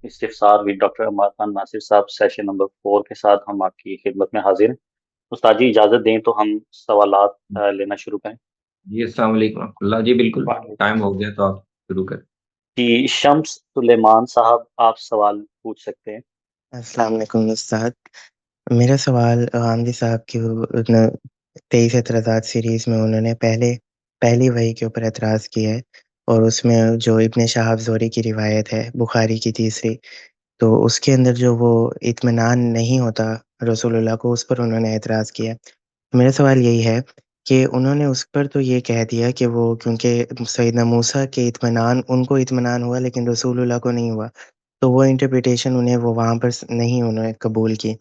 استفسار with doctor Ammar Khan ناصر صاحب session number 4 کے ساتھ ہم آپ کی خدمت میں حاضر ہیں۔ استاد جی اجازت دیں تو ہم سوالات لینا شروع کریں۔ جی السلام علیکم ورحمۃ اللہ۔ جی بالکل ٹائم ہو گیا تو آپ شروع کریں۔ جی شمس سلیمان صاحب آپ سوال پوچھ سکتے ہیں۔ السلام علیکم استاد، میرا سوال غامدی صاحب کی 23 اعتراضات سیریز میں انہوں نے پہلی وحی کے اوپر اعتراض کیا ہے، اور اس میں جو ابن شہاب زہری کی روایت ہے بخاری کی تیسری، تو اس کے اندر جو وہ اطمینان نہیں ہوتا رسول اللہ کو، اس پر انہوں نے اعتراض کیا۔ میرا سوال یہی ہے کہ انہوں نے اس پر تو یہ کہہ دیا کہ وہ کیونکہ سیدنا موسیٰ کے اطمینان ان کو اطمینان ہوا لیکن رسول اللہ کو نہیں ہوا، تو وہ انٹرپریٹیشن انہیں وہ وہاں پر نہیں انہوں نے قبول کی،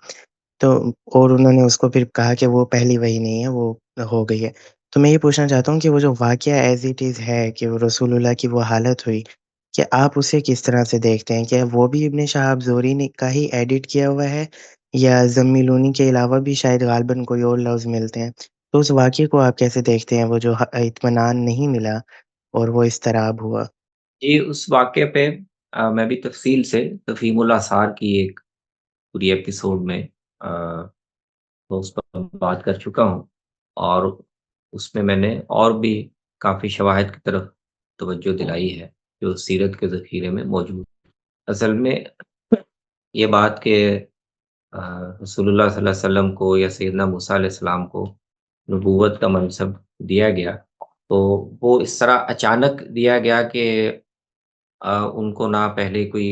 تو اور انہوں نے اس کو پھر کہا کہ وہ پہلی وحی نہیں ہے، وہ ہو گئی ہے۔ تو میں یہ پوچھنا چاہتا ہوں کہ وہ جو واقعہ ایز اٹ از ہے کہ وہ رسول اللہ کی وہ حالت ہوئی، کہ آپ اسے کس طرح سے دیکھتے ہیں؟ کیا وہ بھی ابن شہاب زہری نے کا ہی ایڈٹ کیا ہوا ہے، یا ضمیلونی کے علاوہ بھی شاید غالباً کوئی اور لفظ ملتے ہیں؟ تو اس واقعے کو آپ کیسے دیکھتے ہیں، وہ جو اطمینان نہیں ملا اور وہ اضطراب ہوا؟ جی اس واقعے پہ میں بھی تفصیل سے تفہیم الاثار کی ایک پوری ایپیسوڈ میں تو اس پر بات کر چکا ہوں، اور اس میں نے اور بھی کافی شواہد کی طرف توجہ دلائی ہے جو سیرت کے ذخیرے میں موجود۔ اصل میں یہ بات کہ رسول اللہ صلی اللہ علیہ وسلم کو یا سیدنا موسیٰ علیہ السلام کو نبوت کا منصب دیا گیا، تو وہ اس طرح اچانک دیا گیا کہ ان کو نہ پہلے کوئی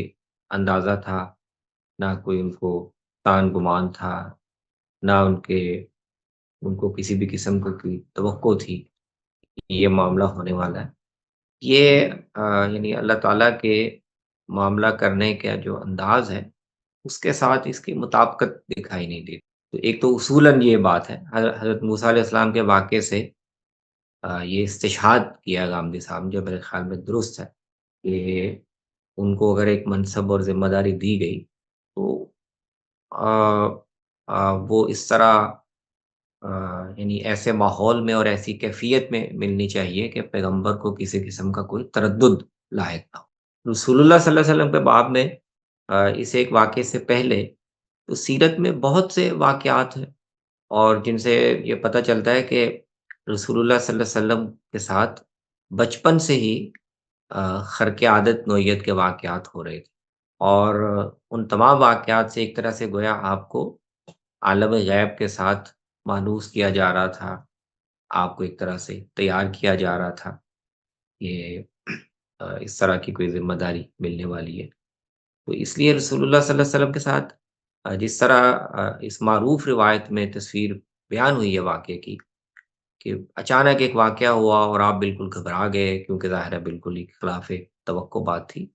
اندازہ تھا، نہ کوئی ان کو تان گمان تھا، نہ ان کو کسی بھی قسم کی توقع تھی کہ یہ معاملہ ہونے والا ہے۔ یہ یعنی اللہ تعالیٰ کے معاملہ کرنے کا جو انداز ہے اس کے ساتھ اس کی مطابقت دکھائی نہیں دیتی۔ تو ایک تو اصولاً یہ بات ہے، حضرت موسیٰ علیہ السلام کے واقعے سے یہ استشہاد کیا غامدی صاحب، جو میرے خیال میں درست ہے کہ ان کو اگر ایک منصب اور ذمہ داری دی گئی تو وہ اس طرح یعنی ایسے ماحول میں اور ایسی کیفیت میں ملنی چاہیے کہ پیغمبر کو کسی قسم کا کوئی تردد لاحق نہ ہو۔ رسول اللہ صلی اللہ علیہ وسلم کے باب میں اس ایک واقعے سے پہلے تو سیرت میں بہت سے واقعات ہیں، اور جن سے یہ پتہ چلتا ہے کہ رسول اللہ صلی اللہ علیہ وسلم کے ساتھ بچپن سے ہی خرق عادت نوعیت کے واقعات ہو رہے تھے، اور ان تمام واقعات سے ایک طرح سے گویا آپ کو عالم غیب کے ساتھ مانوس کیا جا رہا تھا، آپ کو ایک طرح سے تیار کیا جا رہا تھا کہ اس طرح کی کوئی ذمہ داری ملنے والی ہے۔ تو اس لیے رسول اللہ صلی اللہ علیہ وسلم کے ساتھ جس طرح اس معروف روایت میں تصویر بیان ہوئی ہے واقعے کی کہ اچانک ایک واقعہ ہوا اور آپ بالکل گھبرا گئے، کیونکہ ظاہر ہے بالکل ہی خلاف توقع بات تھی،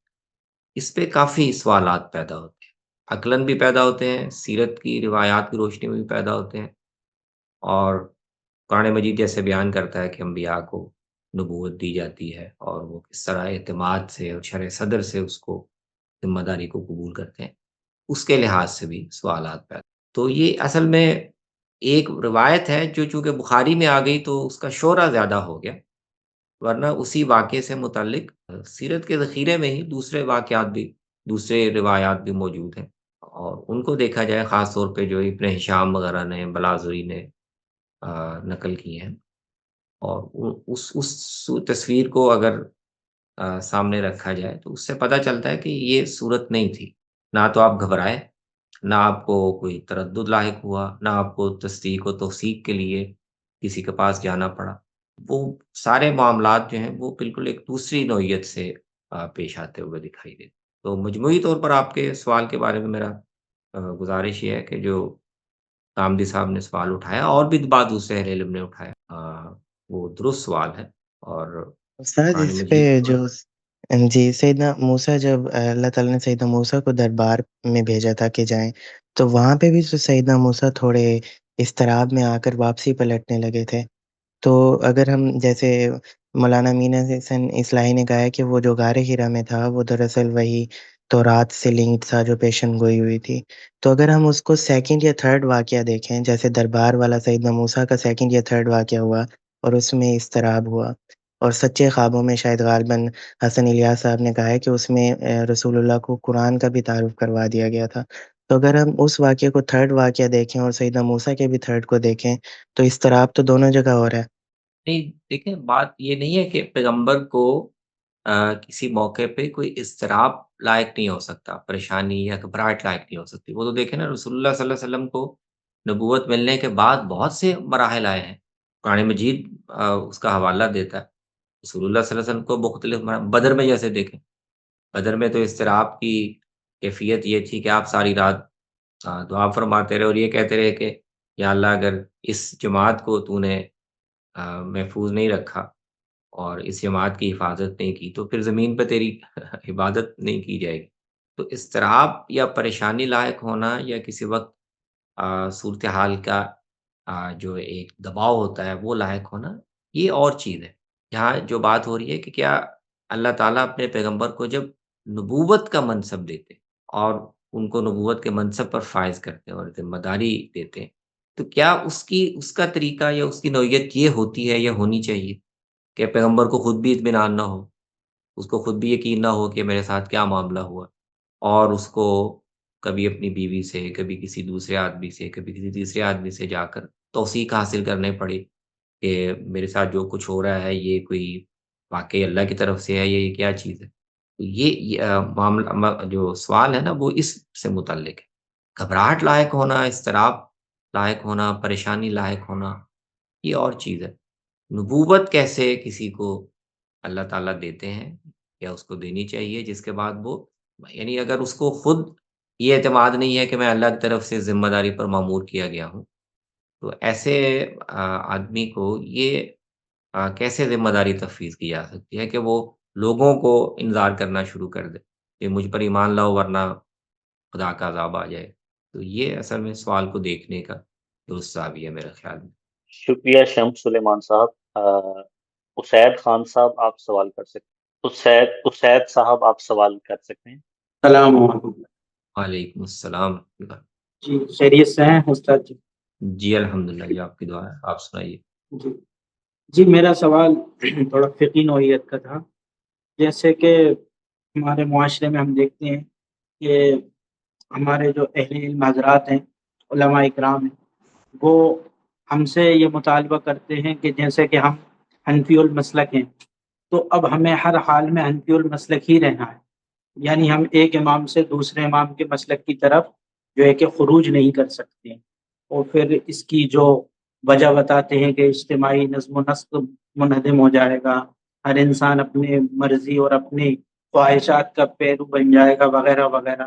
اس پہ کافی سوالات پیدا ہوتے ہیں، عقلاً بھی پیدا ہوتے ہیں، سیرت کی روایات کی روشنی میں بھی پیدا ہوتے ہیں، اور قرآن مجید جیسے بیان کرتا ہے کہ انبیاء کو نبوت دی جاتی ہے اور وہ کس طرح اعتماد سے اور شرح صدر سے اس کو ذمہ داری کو قبول کرتے ہیں، اس کے لحاظ سے بھی سوالات پیدا۔ تو یہ اصل میں ایک روایت ہے جو چونکہ بخاری میں آ گئی تو اس کا شہرہ زیادہ ہو گیا، ورنہ اسی واقعے سے متعلق سیرت کے ذخیرے میں ہی دوسرے واقعات بھی، دوسرے روایات بھی موجود ہیں، اور ان کو دیکھا جائے خاص طور پہ جو ابن ہشام وغیرہ نے، بلازری نے نقل کی ہیں، اور اس تصویر کو اگر سامنے رکھا جائے تو اس سے پتہ چلتا ہے کہ یہ صورت نہیں تھی، نہ تو آپ گھبرائے، نہ آپ کو کوئی تردد لاحق ہوا، نہ آپ کو تصدیق و توثیق کے لیے کسی کے پاس جانا پڑا۔ وہ سارے معاملات جو ہیں وہ بالکل ایک دوسری نوعیت سے پیش آتے ہوئے دکھائی دیتے۔ تو مجموعی طور پر آپ کے سوال کے بارے میں میرا گزارش یہ ہے کہ جو غامدی صاحب نے سوال اٹھایا اور بھی بعد دوسرے اہل علم نے اٹھایا، وہ درست سوال ہے، اور استاد قرآن اس پہ مجید جو جی سیدنا موسیٰ، جب اللہ تعالیٰ نے سیدنا موسیٰ کو دربار میں بھیجا تھا کہ جائیں، تو وہاں پہ بھی تو سیدنا موسیٰ تھوڑے اضطراب میں آ کر واپسی پلٹنے لگے تھے۔ تو اگر ہم جیسے مولانا مینا حسن اصلاحی نے کہا ہے کہ وہ جو غار ہرا میں تھا وہ دراصل وہی تورات سے لنکڈ تھا جو پیشن گوئی ہوئی تھی، تو اگر ہم اس کو سیکنڈ یا تھرڈ واقعہ دیکھیں، جیسے دربار والا سیدنا موسیٰ کا سیکنڈ یا تھرڈ واقعہ ہوا اور اس میں اضطراب ہوا، اور سچے خوابوں میں شاید غالباً حسن الیاس صاحب نے کہا ہے کہ اس میں رسول اللہ کو قرآن کا بھی تعارف کروا دیا گیا تھا۔ تو اگر ہم اس واقعے کو تھرڈ واقعہ دیکھیں اور سیدنا موسیٰ کے بھی تھرڈ کو دیکھیں تو اضطراب تو دونوں جگہ ہو رہا ہے۔ نہیں دیکھیں، بات یہ نہیں ہے کہ پیغمبر کو کسی موقع پہ کوئی اضطراب لائق نہیں ہو سکتا، پریشانی یا گھبراہٹ لائق نہیں ہو سکتی۔ وہ تو دیکھیں نا، رسول اللہ صلی اللہ علیہ وسلم کو نبوت ملنے کے بعد بہت سے مراحل آئے ہیں۔ قرآن مجید اس کا حوالہ دیتا ہے۔ رسول اللہ صلی اللہ علیہ وسلم کو مختلف بدر میں جیسے دیکھیں، بدر میں تو اضطراب کی کیفیت یہ تھی کہ آپ ساری رات دعا فرماتے رہے اور یہ کہتے رہے کہ یا اللہ، اگر اس جماعت کو تو نے محفوظ نہیں رکھا اور اس جماعت کی حفاظت نہیں کی تو پھر زمین پہ تیری عبادت نہیں کی جائے گی۔ تو اضطراب یا پریشانی لاحق ہونا یا کسی وقت صورتحال کا جو ایک دباؤ ہوتا ہے وہ لاحق ہونا، یہ اور چیز ہے۔ یہاں جو بات ہو رہی ہے کہ کیا اللہ تعالیٰ اپنے پیغمبر کو جب نبوت کا منصب دیتے اور ان کو نبوت کے منصب پر فائز کرتے ہیں اور ذمہ داری دیتے ہیں، تو کیا اس کا طریقہ یا اس کی نوعیت یہ ہوتی ہے یا ہونی چاہیے کہ پیغمبر کو خود بھی اطمینان نہ ہو، اس کو خود بھی یقین نہ ہو کہ میرے ساتھ کیا معاملہ ہوا، اور اس کو کبھی اپنی بیوی سے، کبھی کسی دوسرے آدمی سے، کبھی کسی تیسرے آدمی سے جا کر توثیق حاصل کرنے پڑے کہ میرے ساتھ جو کچھ ہو رہا ہے یہ کوئی واقعی اللہ کی طرف سے ہے یا یہ کیا چیز ہے؟ تو یہ معاملہ جو سوال ہے نا وہ اس سے متعلق ہے۔ گھبراہٹ لاحق ہونا، اضطراب لاحق ہونا، پریشانی لاحق ہونا، یہ اور چیز ہے۔ نبوت کیسے کسی کو اللہ تعالیٰ دیتے ہیں یا اس کو دینی چاہیے، جس کے بعد وہ، یعنی اگر اس کو خود یہ اعتماد نہیں ہے کہ میں اللہ کی طرف سے ذمہ داری پر مامور کیا گیا ہوں، تو ایسے آدمی کو یہ کیسے ذمہ داری تفویض کی جا سکتی ہے کہ وہ لوگوں کو انذار کرنا شروع کر دے کہ مجھ پر ایمان لاؤ ورنہ خدا کا عذاب آ جائے۔ تو یہ اصل میں سوال کو دیکھنے کا درست زاویہ ہے میرے خیال میں۔ شکریہ شمس سلیمان صاحب۔ اسید خان صاحب آپ سوال کر سکتے، اسید صاحب آپ سوال کر سکتے ہیں۔ السلام علیکم وعلیکم السلام۔ جی، خیریت سے ہیں استاد جی؟ جی الحمدللہ، یہ آپ کی دعا ہے، آپ سنائیے۔ جی جی، میرا سوال تھوڑا فقہی نوعیت کا تھا۔ جیسے کہ ہمارے معاشرے میں ہم دیکھتے ہیں کہ ہمارے جو اہل علم حضرات ہیں، علماء اکرام ہیں، وہ ہم سے یہ مطالبہ کرتے ہیں کہ جیسے کہ ہم حنفی المسلک ہیں تو اب ہمیں ہر حال میں حنفی المسلک ہی رہنا ہے، یعنی ہم ایک امام سے دوسرے امام کے مسلک کی طرف جو ہے کہ خروج نہیں کر سکتے۔ اور پھر اس کی جو وجہ بتاتے ہیں کہ اجتماعی نظم و نسق منہدم ہو جائے گا، ہر انسان اپنے مرضی اور اپنی خواہشات کا پیرو بن جائے گا، وغیرہ وغیرہ۔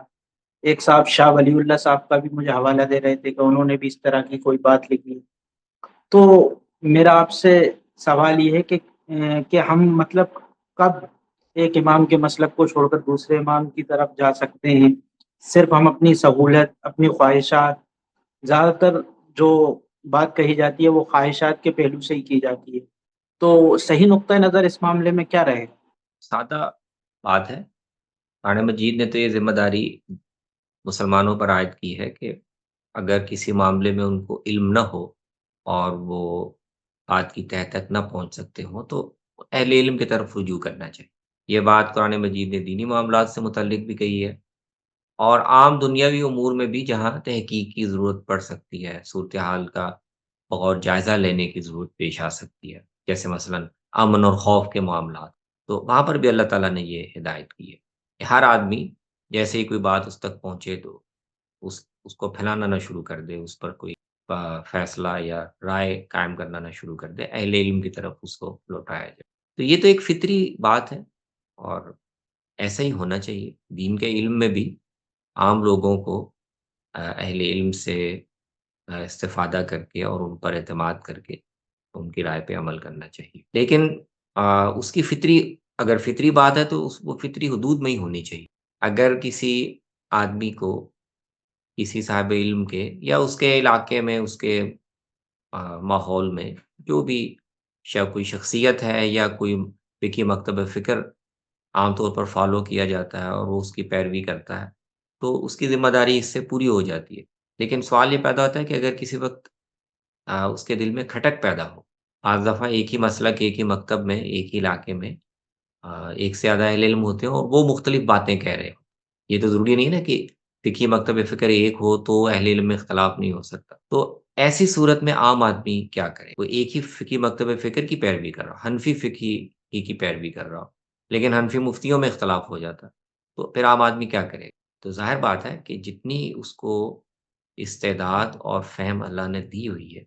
ایک صاحب شاہ ولی اللہ صاحب کا بھی مجھے حوالہ دے رہے تھے کہ انہوں نے بھی اس طرح کی کوئی بات لکھی۔ تو میرا آپ سے سوال یہ ہے کہ ہم مطلب کب ایک امام کے مسلک کو چھوڑ کر دوسرے امام کی طرف جا سکتے ہیں؟ صرف ہم اپنی سہولت، اپنی خواہشات، زیادہ تر جو بات کہی جاتی ہے وہ خواہشات کے پہلو سے ہی کی جاتی ہے، تو صحیح نقطۂ نظر اس معاملے میں کیا رہے گا؟ سادہ بات ہے، قرآن مجید نے تو یہ ذمہ داری مسلمانوں پر عائد کی ہے کہ اگر کسی معاملے میں ان کو علم نہ ہو اور وہ بات کی تہ تک نہ پہنچ سکتے ہوں تو اہل علم کی طرف رجوع کرنا چاہیے۔ یہ بات قرآن مجید نے دینی معاملات سے متعلق بھی کہی ہے، اور عام دنیاوی امور میں بھی جہاں تحقیق کی ضرورت پڑ سکتی ہے، صورتحال کا بغور جائزہ لینے کی ضرورت پیش آ سکتی ہے، جیسے مثلا امن اور خوف کے معاملات، تو وہاں پر بھی اللہ تعالیٰ نے یہ ہدایت کی ہے کہ ہر آدمی جیسے ہی کوئی بات اس تک پہنچے تو اس کو پھیلانا نہ شروع کر دے، اس پر کوئی فیصلہ یا رائے قائم کرنا نہ شروع کر دے، اہل علم کی طرف اس کو لوٹایا جائے۔ تو یہ تو ایک فطری بات ہے اور ایسا ہی ہونا چاہیے۔ دین کے علم میں بھی عام لوگوں کو اہل علم سے استفادہ کر کے اور ان پر اعتماد کر کے ان کی رائے پہ عمل کرنا چاہیے، لیکن اس کی اگر فطری بات ہے تو وہ فطری حدود میں ہی ہونی چاہیے۔ اگر کسی آدمی کو کسی صاحب علم کے یا اس کے علاقے میں، اس کے ماحول میں جو بھی کوئی شخصیت ہے یا کوئی فقہی مکتب فکر عام طور پر فالو کیا جاتا ہے اور وہ اس کی پیروی کرتا ہے تو اس کی ذمہ داری اس سے پوری ہو جاتی ہے۔ لیکن سوال یہ پیدا ہوتا ہے کہ اگر کسی وقت اس کے دل میں کھٹک پیدا ہو بعض دفعہ ایک ہی مسلک ایک ہی مکتب میں ایک ہی علاقے میں ایک سے زیادہ اہل علم ہوتے ہیں اور وہ مختلف باتیں کہہ رہے ہوں۔ یہ تو ضروری نہیں نا کہ فقہی مکتب فکر ایک ہو تو اہل علم میں اختلاف نہیں ہو سکتا۔ تو ایسی صورت میں عام آدمی کیا کرے؟ وہ ایک ہی فقہی مکتب فکر کی پیروی کر رہا ہو، حنفی فقہی کی پیروی کر رہا ہو، لیکن حنفی مفتیوں میں اختلاف ہو جاتا، تو پھر عام آدمی کیا کرے؟ تو ظاہر بات ہے کہ جتنی اس کو استعداد اور فہم اللہ نے دی ہوئی ہے،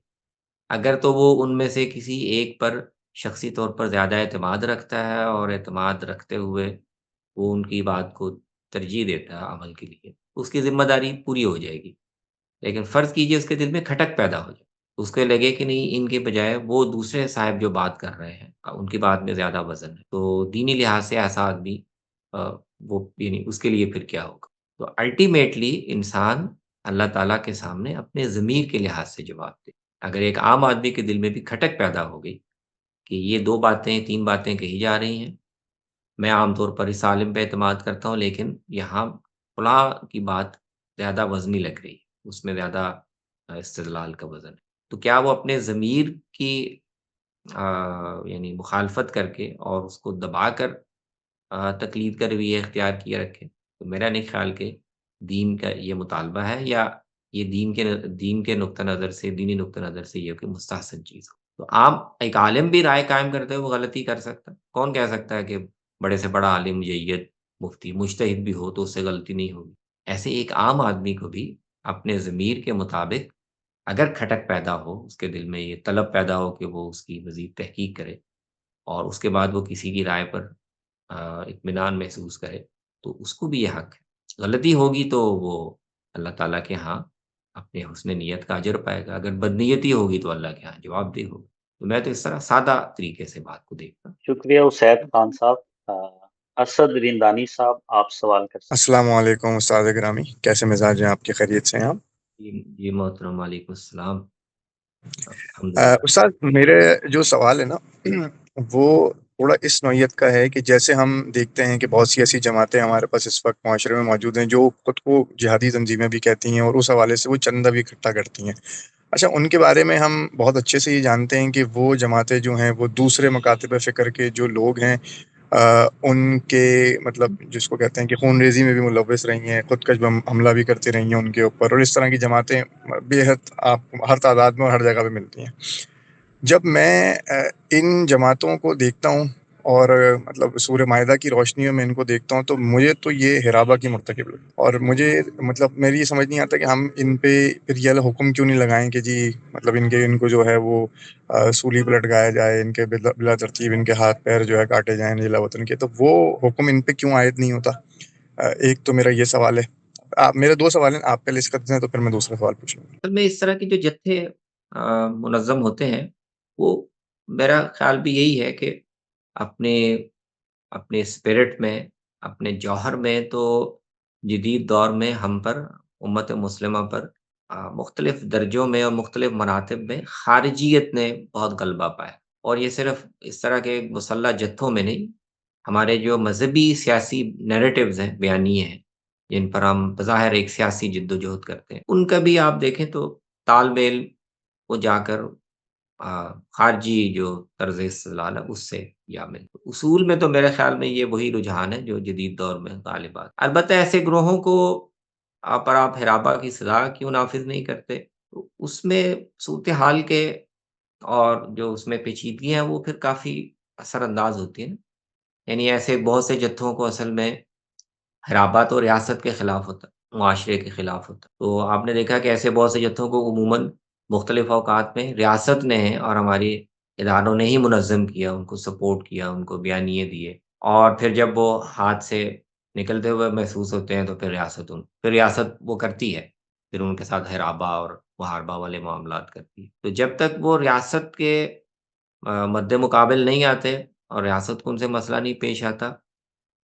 اگر تو وہ ان میں سے کسی ایک پر شخصی طور پر زیادہ اعتماد رکھتا ہے اور اعتماد رکھتے ہوئے وہ ان کی بات کو ترجیح دیتا ہے عمل کے لیے، اس کی ذمہ داری پوری ہو جائے گی۔ لیکن فرض کیجئے اس کے دل میں کھٹک پیدا ہو جائے، اس کو لگے کہ نہیں ان کے بجائے وہ دوسرے صاحب جو بات کر رہے ہیں ان کی بات میں زیادہ وزن ہے، تو دینی لحاظ سے ایسا آدمی وہ یعنی اس کے لیے پھر کیا ہوگا؟ تو الٹیمیٹلی انسان اللہ تعالیٰ کے سامنے اپنے ضمیر کے لحاظ سے جواب دے۔ اگر ایک عام آدمی کے دل میں بھی کھٹک پیدا ہو گئی کہ یہ 2 باتیں 3 باتیں کہی جا رہی ہیں، میں عام طور پر اس عالم پہ اعتماد کرتا ہوں لیکن یہاں فلاں کی بات زیادہ وزنی لگ رہی ہے، اس میں زیادہ استدلال کا وزن ہے۔ تو کیا وہ اپنے ضمیر کی یعنی مخالفت کر کے اور اس کو دبا کر تقلید کا رویہ اختیار کیے رکھے؟ تو میرا نہیں خیال کہ دین کا یہ مطالبہ ہے یا یہ دین کے نقطہ نظر سے دینی نقطہ نظر سے یہ کہ مستحسن چیز ہو۔ تو عام ایک عالم بھی رائے قائم کرتے ہوئے وہ غلطی کر سکتا ہے۔ کون کہہ سکتا ہے کہ بڑے سے بڑا عالم جید مفتی مجتہد بھی ہو تو اس سے غلطی نہیں ہوگی؟ ایسے ایک عام آدمی کو بھی اپنے ضمیر کے مطابق اگر کھٹک پیدا ہو، اس کے دل میں یہ طلب پیدا ہو کہ وہ اس کی مزید تحقیق کرے اور اس کے بعد وہ کسی کی رائے پر اطمینان محسوس کرے، تو اس کو بھی یہ حق ہے۔ غلطی ہوگی تو وہ اللہ تعالیٰ کے ہاں اپنے حسن نیت کا اجر پائے گا، اگر بدنیتی ہوگی تو اللہ کے ہاں جواب دہ ہوگا۔ تو میں تو اس طرح سادہ طریقے سے بات کو دیکھتا ہوں۔ شکریہ اسید خان صاحب۔ اسد رندانی صاحب آپ سوال کر سکتے السلام علیکم استاد گرامی، کیسے مزاج ہیں آپ کے؟ خیریت سے ہیں آپ؟ جی محترم، وعلیکم السلام۔ الحمدللہ۔ استاد میرے جو سوال ہے نا وہ تھوڑا اس نوعیت کا ہے کہ جیسے ہم دیکھتے ہیں کہ بہت سی ایسی جماعتیں ہمارے پاس اس وقت معاشرے میں موجود ہیں جو خود کو جہادی تنظیمیں بھی کہتی ہیں اور اس حوالے سے وہ چندہ بھی اکٹھا کرتی ہیں۔ اچھا، ان کے بارے میں ہم بہت اچھے سے یہ جانتے ہیں کہ وہ جماعتیں جو ہیں وہ دوسرے مکاتب فکر کے جو لوگ ہیں ان کے مطلب جس کو کہتے ہیں کہ خون ریزی میں بھی ملوث رہی ہیں، خود کش حملہ بھی کرتی رہی ہیں ان کے اوپر، اور اس طرح کی جماعتیں بے حد آپ ہر تعداد میں اور ہر جگہ پہ ملتی ہیں۔ جب میں ان جماعتوں کو دیکھتا ہوں اور مطلب سورہ مائدہ کی روشنیوں میں ان کو دیکھتا ہوں تو مجھے تو یہ ہرابہ کی مرتکب لگتی، اور مجھے مطلب میری یہ سمجھ نہیں آتا کہ ہم ان پہ پھر یہ حکم کیوں نہیں لگائیں کہ جی مطلب ان کو جو ہے وہ سولی پہ لٹکایا جائے، ان کے بلا ترتیب ان کے ہاتھ پیر جو ہے کاٹے جائیں نیلا وطن کے، تو وہ حکم ان پہ کیوں عائد نہیں ہوتا؟ ایک تو میرا یہ سوال ہے۔ آپ میرے 2 سوال ہیں، آپ پہلے اس کا دیں تو پھر میں دوسرا سوال پوچھوں گا۔ اصل میں اس طرح کے جو جتھے منظم ہوتے ہیں وہ میرا خیال بھی یہی ہے کہ اپنے اپنے اسپرٹ میں اپنے جوہر میں تو جدید دور میں ہم پر امت مسلمہ پر مختلف درجوں میں اور مختلف مراتب میں خارجیت نے بہت غلبہ پایا، اور یہ صرف اس طرح کے مسلح جتھوں میں نہیں، ہمارے جو مذہبی سیاسی نیریٹیوز ہیں، بیانیے ہیں جن پر ہم بظاہر ایک سیاسی جد و جہد کرتے ہیں، ان کا بھی آپ دیکھیں تو تال میل وہ جا کر خارجی جو طرز استدلال ہے اس سے یا مل اصول میں تو میرے خیال میں یہ وہی رجحان ہے جو جدید دور میں غالب آتا ہے۔ البتہ ایسے گروہوں کو پر آپ ہرابہ کی سزا کیوں نافذ نہیں کرتے؟ تو اس میں صورتحال کے اور جو اس میں پیچیدگیاں ہیں وہ پھر کافی اثر انداز ہوتی ہیں۔ یعنی ایسے بہت سے جتھوں کو اصل میں ہرابہ تو ریاست کے خلاف ہوتا ہے، معاشرے کے خلاف ہوتا ہے۔ تو آپ نے دیکھا کہ ایسے بہت سے جتھوں کو عموماً مختلف اوقات میں ریاست نے اور ہماری اداروں نے ہی منظم کیا، ان کو سپورٹ کیا، ان کو بیانیے دیے، اور پھر جب وہ ہاتھ سے نکلتے ہوئے محسوس ہوتے ہیں تو پھر ریاست وہ کرتی ہے، پھر ان کے ساتھ ہرابہ اور محاربہ والے معاملات کرتی ہے۔ تو جب تک وہ ریاست کے مد مقابل نہیں آتے اور ریاست کو ان سے مسئلہ نہیں پیش آتا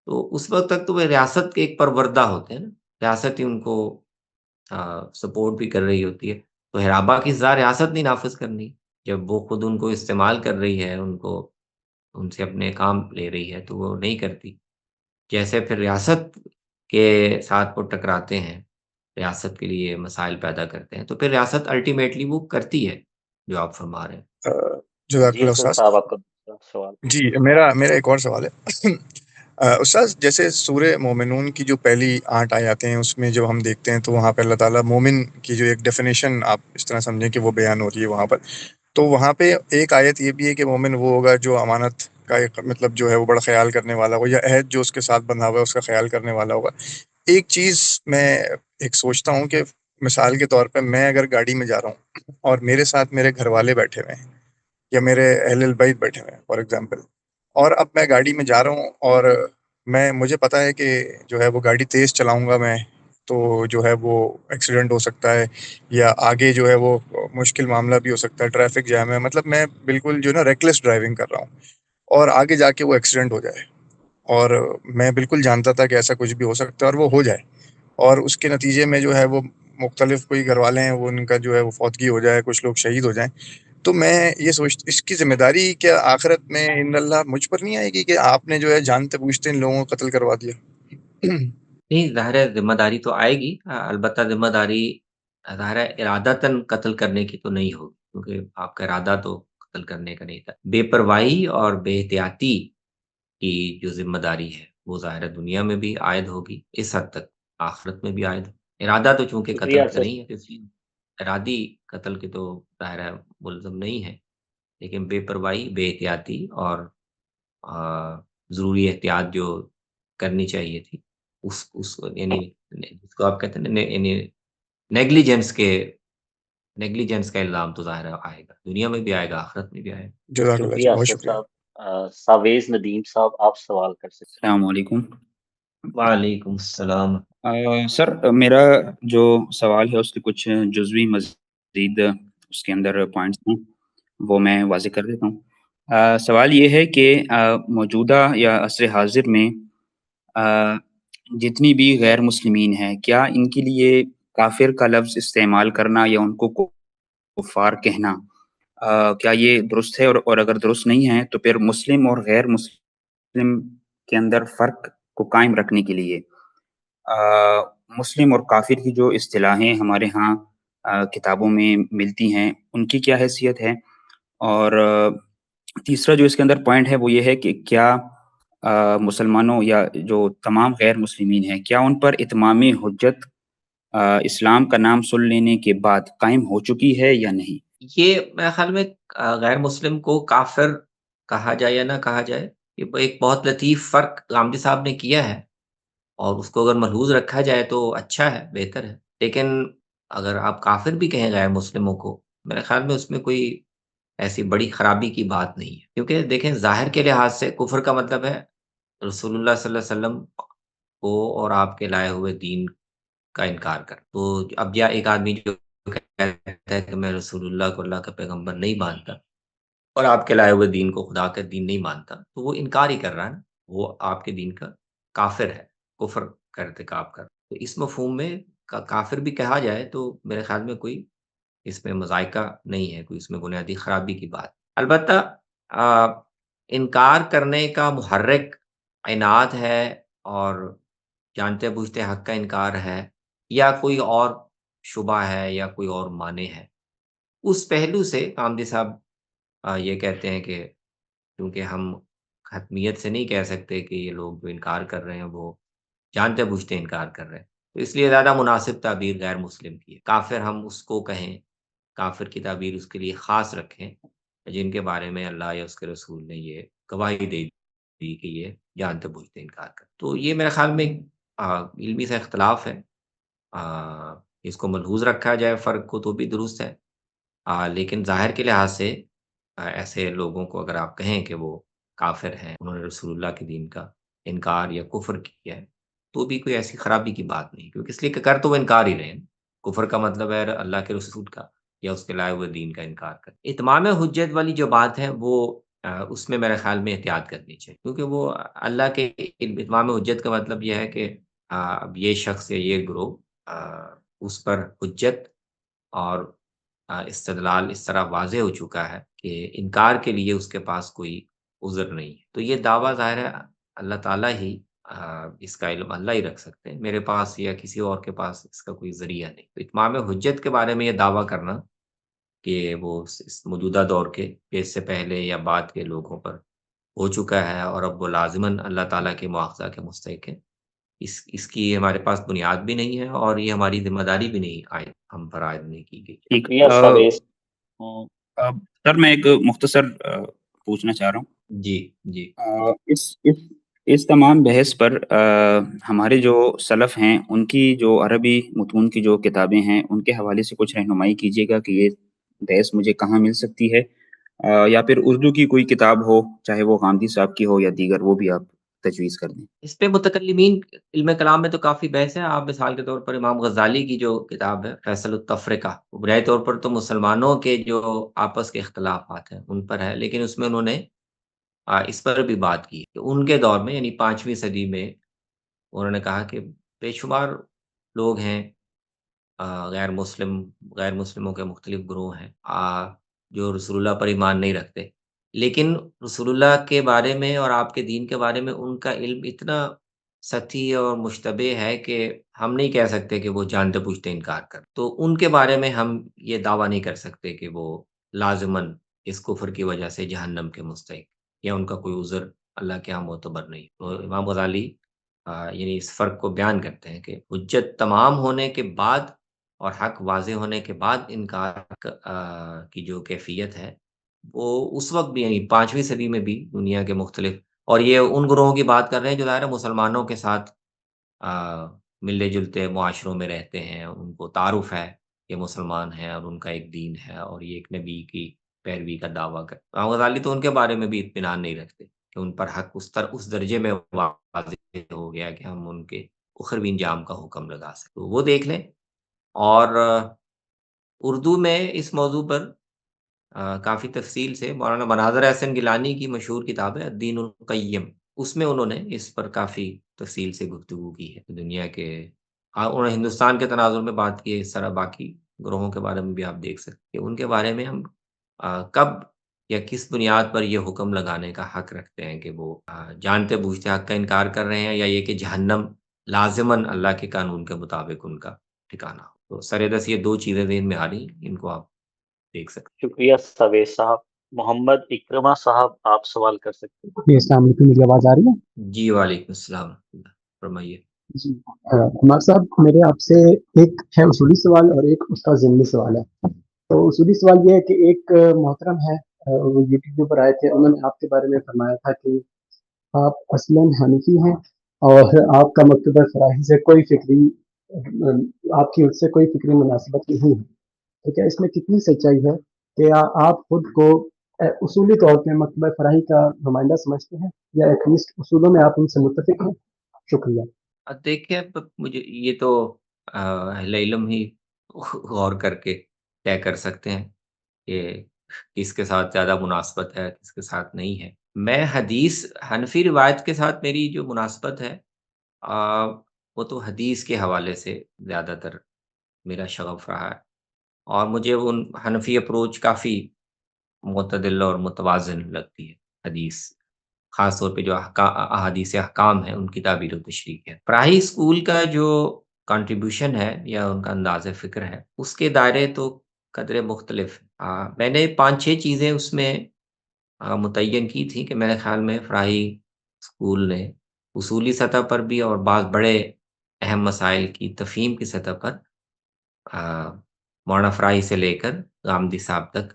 تو اس وقت تک تو وہ ریاست کے ایک پروردہ ہوتے ہیں نا، ریاست ہی ان کو سپورٹ بھی کر رہی ہوتی ہے۔ تو ہرابہ کی سزا ریاست نہیں نافذ کرنی، جب وہ خود ان کو استعمال کر رہی ہے، ان سے اپنے کام لے رہی ہے تو وہ نہیں کرتی۔ جیسے پھر ریاست کے ساتھ وہ ٹکراتے ہیں، ریاست کے لیے مسائل پیدا کرتے ہیں، تو پھر ریاست الٹیمیٹلی وہ کرتی ہے جو آپ فرما رہے ہیں۔ جزاک جی اللہ اسد استاذ. صاحب آپ کا دوسرا سوال. جی میرا ایک اور سوال ہے. استاذ جیسے سورہ مومنون کی جو پہلی 8 آیاتیں ہیں اس میں جب ہم دیکھتے ہیں تو وہاں پہ اللہ تعالیٰ مومن کی جو ایک ڈیفینیشن آپ اس طرح سمجھیں کہ وہ بیان ہو رہی ہے وہاں پر. تو وہاں پہ ایک آیت یہ بھی ہے کہ مومن وہ ہوگا جو امانت کا ایک مطلب جو ہے وہ بڑا خیال کرنے والا ہوگا، یا عہد جو اس کے ساتھ بندھا ہوا ہے اس کا خیال کرنے والا ہوگا. ایک چیز میں ایک سوچتا ہوں کہ مثال کے طور پہ میں اگر گاڑی میں جا رہا ہوں اور میرے ساتھ میرے گھر والے بیٹھے ہوئے ہیں یا میرے اہل البیت بیٹھے ہوئے ہیں فار ایگزامپل، اور اب میں گاڑی میں جا رہا ہوں اور مجھے پتا ہے کہ جو ہے وہ گاڑی تیز چلاؤں گا میں تو جو ہے وہ ایکسیڈنٹ ہو سکتا ہے، یا آگے جو ہے وہ مشکل معاملہ بھی ہو سکتا ہے، ٹریفک جام ہے، مطلب میں بالکل جو ہے نا ریکلیس ڈرائیونگ کر رہا ہوں اور آگے جا کے وہ ایکسیڈنٹ ہو جائے، اور میں بالکل جانتا تھا کہ ایسا کچھ بھی ہو سکتا ہے اور وہ ہو جائے، اور اس کے نتیجے میں جو ہے وہ مختلف کوئی گھر والے ہیں وہ ان کا جو ہے وہ فوتگی ہو جائے، کچھ لوگ شہید ہو جائیں. تو میں یہ اس کی ذمہ داری کیا آخرت میں ان اللہ مجھ پر نہیں آئے گی کہ آپ نے جو ہے جانتے پوچھتے ان لوگوں کو قتل کروا دیا؟ نہیں، ظاہر ہے ذمہ داری تو آئے گی، البتہ ذمہ داری ظاہر ہے ارادتاً قتل کرنے کی تو نہیں ہوگی، کیونکہ آپ کا ارادہ تو قتل کرنے کا نہیں تھا. بے پرواہی اور بے احتیاطی کی جو ذمہ داری ہے وہ ظاہر ہے دنیا میں بھی عائد ہوگی، اس حد تک آخرت میں بھی عائد ہوگی. ارادہ تو چونکہ شکریہ قتل کا اسد. نہیں ہے، کسی ارادی قتل کے تو ظاہر ہے ملزم نہیں ہے، لیکن بے پرواہی، بے احتیاطی اور ضروری احتیاط جو کرنی چاہیے تھی، اس یعنی جس کو آپ کہتے ہیں نا، یعنی نیگلیجنس کا الزام تو ظاہر ہے آئے گا، دنیا میں بھی آئے گا، آخرت میں بھی آئے گا. جزاک اللہ جی، شکریہ بہت اسد شکریہ. صاحب. ساویز ندیم صاحب آپ سوال کر سکتے السلام علیکم. وعلیکم السلام. سر میرا جو سوال ہے اس کے کچھ جزوی مزید اس کے اندر پوائنٹس ہیں، وہ میں واضح کر دیتا ہوں. سوال یہ ہے کہ موجودہ یا عصر حاضر میں جتنی بھی غیر مسلمین ہیں، کیا ان کے لیے کافر کا لفظ استعمال کرنا یا ان کو کفار کہنا کیا یہ درست ہے، اور اگر درست نہیں ہے تو پھر مسلم اور غیر مسلم کے اندر فرق کو قائم رکھنے کے لیے مسلم اور کافر کی جو اصطلاحیں ہمارے ہاں کتابوں میں ملتی ہیں ان کی کیا حیثیت ہے؟ اور تیسرا جو اس کے اندر پوائنٹ ہے وہ یہ ہے کہ کیا مسلمانوں یا جو تمام غیر مسلمین ہیں کیا ان پر اتمام حجت اسلام کا نام سن لینے کے بعد قائم ہو چکی ہے یا نہیں؟ یہ میرے خیال میں غیر مسلم کو کافر کہا جائے یا نہ کہا جائے، یہ ایک بہت لطیف فرق غامدی صاحب نے کیا ہے، اور اس کو اگر ملحوظ رکھا جائے تو اچھا ہے، بہتر ہے. لیکن اگر آپ کافر بھی کہیں غیر مسلموں کو، میرے خیال میں اس میں کوئی ایسی بڑی خرابی کی بات نہیں ہے، کیونکہ دیکھیں ظاہر کے لحاظ سے کفر کا مطلب ہے رسول اللہ صلی اللہ علیہ وسلم کو اور آپ کے لائے ہوئے دین کا انکار کر. تو اب یا ایک آدمی جو کہتا ہے کہ میں رسول اللہ کو اللہ کا پیغمبر نہیں مانتا اور آپ کے لائے ہوئے دین کو خدا کا دین نہیں مانتا، تو وہ انکار ہی کر رہا ہے نا، وہ آپ کے دین کا کافر ہے، کفر کا ارتکاب کر. تو اس مفہوم میں کافر بھی کہا جائے تو میرے خیال میں کوئی اس میں مذائقہ نہیں ہے، کوئی اس میں بنیادی خرابی کی بات. البتہ انکار کرنے کا محرک عناد ہے اور جانتے بوجھتے حق کا انکار ہے، یا کوئی اور شبہ ہے یا کوئی اور معنی ہے، اس پہلو سے کامدی صاحب یہ کہتے ہیں کہ کیونکہ ہم حتمیت سے نہیں کہہ سکتے کہ یہ لوگ جو انکار کر رہے ہیں وہ جانتے بوجھتے انکار کر رہے ہیں، تو اس لیے زیادہ مناسب تعبیر غیر مسلم کی ہے. کافر ہم اس کو کہیں، کافر کی تعبیر اس کے لیے خاص رکھیں جن کے بارے میں اللہ یا اس کے رسول نے یہ گواہی دے دی کہ یہ جانتے بوجھتے انکار کر. تو یہ میرے خیال میں علمی سے اختلاف ہے، اس کو ملحوظ رکھا جائے فرق کو تو بھی درست ہے، لیکن ظاہر کے لحاظ سے ایسے لوگوں کو اگر آپ کہیں کہ وہ کافر ہیں، انہوں نے رسول اللہ کے دین کا انکار یا کفر کیا ہے، تو بھی کوئی ایسی خرابی کی بات نہیں، کیونکہ اس لیے کہ کر تو وہ انکار ہی رہے ہیں. کفر کا مطلب ہے اللہ کے رسول کا یا اس کے لائے ہوئے دین کا انکار کر. اتمام حجت والی جو بات ہے وہ اس میں میرے خیال میں احتیاط کرنی چاہیے، کیونکہ وہ اللہ کے اتمام حجت کا مطلب یہ ہے کہ اب یہ شخص یا یہ گروہ اس پر حجت اور استدلال اس طرح واضح ہو چکا ہے کہ انکار کے لیے اس کے پاس کوئی عذر نہیں ہے. تو یہ دعویٰ ظاہر ہے اللہ تعالیٰ ہی اس کا علم اللہ ہی رکھ سکتے ہیں، میرے پاس یا کسی اور کے پاس اس کا کوئی ذریعہ نہیں. تو اتمام حجت کے بارے میں یہ دعویٰ کرنا کہ وہ اس موجودہ دور کے کہ اس سے پہلے یا بعد کے لوگوں پر ہو چکا ہے، اور اب وہ لازماً اللہ تعالیٰ کے مواخذہ کے مستحق ہے۔ اس کی ہمارے پاس بنیاد بھی نہیں ہے، اور یہ ہماری ذمہ داری بھی نہیں ہم پر عائد نہیں کی گئی۔ ٹھیک شکریہ سویس۔ سر میں ایک مختصر پوچھنا چاہ رہا ہوں۔ جی جی اس تمام بحث پر ہمارے جو سلف ہیں ان کی جو عربی متون کی جو کتابیں ہیں ان کے حوالے سے کچھ رہنمائی کیجیے گا کہ یہ بحث مجھے کہاں مل سکتی ہے، یا پھر اردو کی کوئی کتاب ہو، چاہے وہ غامدی صاحب کی ہو یا دیگر، وہ بھی آپ تجویز کر دیں۔ اس پہ متکلمین علم کلام میں تو کافی بحث ہے۔ آپ مثال کے طور پر امام غزالی کی جو کتاب ہے فیصل التفرقہ، وہ بنیادی طور پر تو مسلمانوں کے جو آپس کے اختلافات ہیں ان پر ہے، لیکن اس میں انہوں نے اس پر بھی بات کی کہ ان کے دور میں، یعنی 5ویں صدی میں، انہوں نے کہا کہ بے شمار لوگ ہیں، غیر مسلموں کے مختلف گروہ ہیں، جو رسول اللہ پر ایمان نہیں رکھتے، لیکن رسول اللہ کے بارے میں اور آپ کے دین کے بارے میں ان کا علم اتنا سطحی اور مشتبہ ہے کہ ہم نہیں کہہ سکتے کہ وہ جانتے بوجھتے انکار کر، تو ان کے بارے میں ہم یہ دعویٰ نہیں کر سکتے کہ وہ لازماً اس کفر کی وجہ سے جہنم کے مستحق، یا ان کا کوئی عذر اللہ کے ہاں معتبر نہیں۔ تو امام غزالی یعنی اس فرق کو بیان کرتے ہیں کہ حجت تمام ہونے کے بعد اور حق واضح ہونے کے بعد انکار کی جو کیفیت ہے، وہ اس وقت بھی، یعنی 5ویں صدی میں بھی دنیا کے مختلف، اور یہ ان گروہوں کی بات کر رہے ہیں جو ظاہر ہے مسلمانوں کے ساتھ ملے جلتے معاشروں میں رہتے ہیں، ان کو تعارف ہے کہ مسلمان ہیں اور ان کا ایک دین ہے اور یہ ایک نبی کی پیروی کا دعویٰ کرتے ہیں۔ امام غزالی تو ان کے بارے میں بھی اطمینان نہیں رکھتے کہ ان پر حق اس درجے میں واضح ہو گیا کہ ہم ان کے اخروی انجام کا حکم لگا سکیں۔ تو وہ دیکھ لیں۔ اور اردو میں اس موضوع پر کافی تفصیل سے مولانا مناظر احسن گیلانی کی مشہور کتاب ہے الدین القیم، اس میں انہوں نے اس پر کافی تفصیل سے گفتگو کی ہے دنیا کے، انہوں نے ہندوستان کے تناظر میں بات کی ہے، اس طرح باقی گروہوں کے بارے میں بھی آپ دیکھ سکتے ہیں، ان کے بارے میں ہم کب یا کس بنیاد پر یہ حکم لگانے کا حق رکھتے ہیں کہ وہ جانتے بوجھتے حق کا انکار کر رہے ہیں، یا یہ کہ جہنم لازماً اللہ کے قانون کے مطابق ان کا ٹھکانہ ہو۔ تو سرے یہ 2 چیزیں ذہن میں آ رہی ہیں، ان کو آپ دیکھ سکتے ہیں۔ شکریہ سویس صاحب۔ محمد اکرمہ صاحب آپ سوال کر سکتے ہیں۔ جی السلام علیکم، میری آواز آ رہی ہے؟ جی وعلیکم السلام، فرمائیے۔ جی عمر صاحب، میرے آپ سے ایک ہے اصولی سوال اور ایک اس کا ضمنی سوال ہے۔ تو اصولی سوال یہ ہے کہ ایک محترم ہے، وہ یوٹیوب پر آئے تھے، انہوں نے آپ کے بارے میں فرمایا تھا کہ آپ اصلاً حنفی ہیں اور آپ کا مکتبہ فراہی سے کوئی فکری آپ کی اس سے کوئی فکری مناسبت نہیں ہے۔ تو کیا اس میں کتنی سچائی ہے کہ آپ خود کو اصولی طور پہ مکتبہ فراہی کا نمائندہ سمجھتے ہیں، یا ایٹ لیسٹ اصولوں میں آپ ان سے متفق ہیں؟ شکریہ۔ دیکھیں، مجھے یہ تو اہل علم ہی غور کر کے طے کر سکتے ہیں کہ کس کے ساتھ زیادہ مناسبت ہے، کس کے ساتھ نہیں ہے۔ میں حنفی روایت کے ساتھ میری جو مناسبت ہے، وہ تو حدیث کے حوالے سے زیادہ تر میرا شغف رہا ہے، اور مجھے وہ حنفی اپروچ کافی معتدل اور متوازن لگتی ہے۔ حدیث خاص طور پہ جو احادیث احکام ہیں ان کی تعبیر و تشریح ہے۔ فراہی اسکول کا جو کنٹریبیوشن ہے یا ان کا انداز فکر ہے، اس کے دائرے تو قدرے مختلف ہیں۔ میں نے 5-6 چیزیں اس میں متعین کی تھی کہ میرے خیال میں فراہی اسکول نے اصولی سطح پر بھی اور بعض بڑے اہم مسائل کی تفہیم کی سطح پر مولانا فراہی سے لے کر غامدی صاحب تک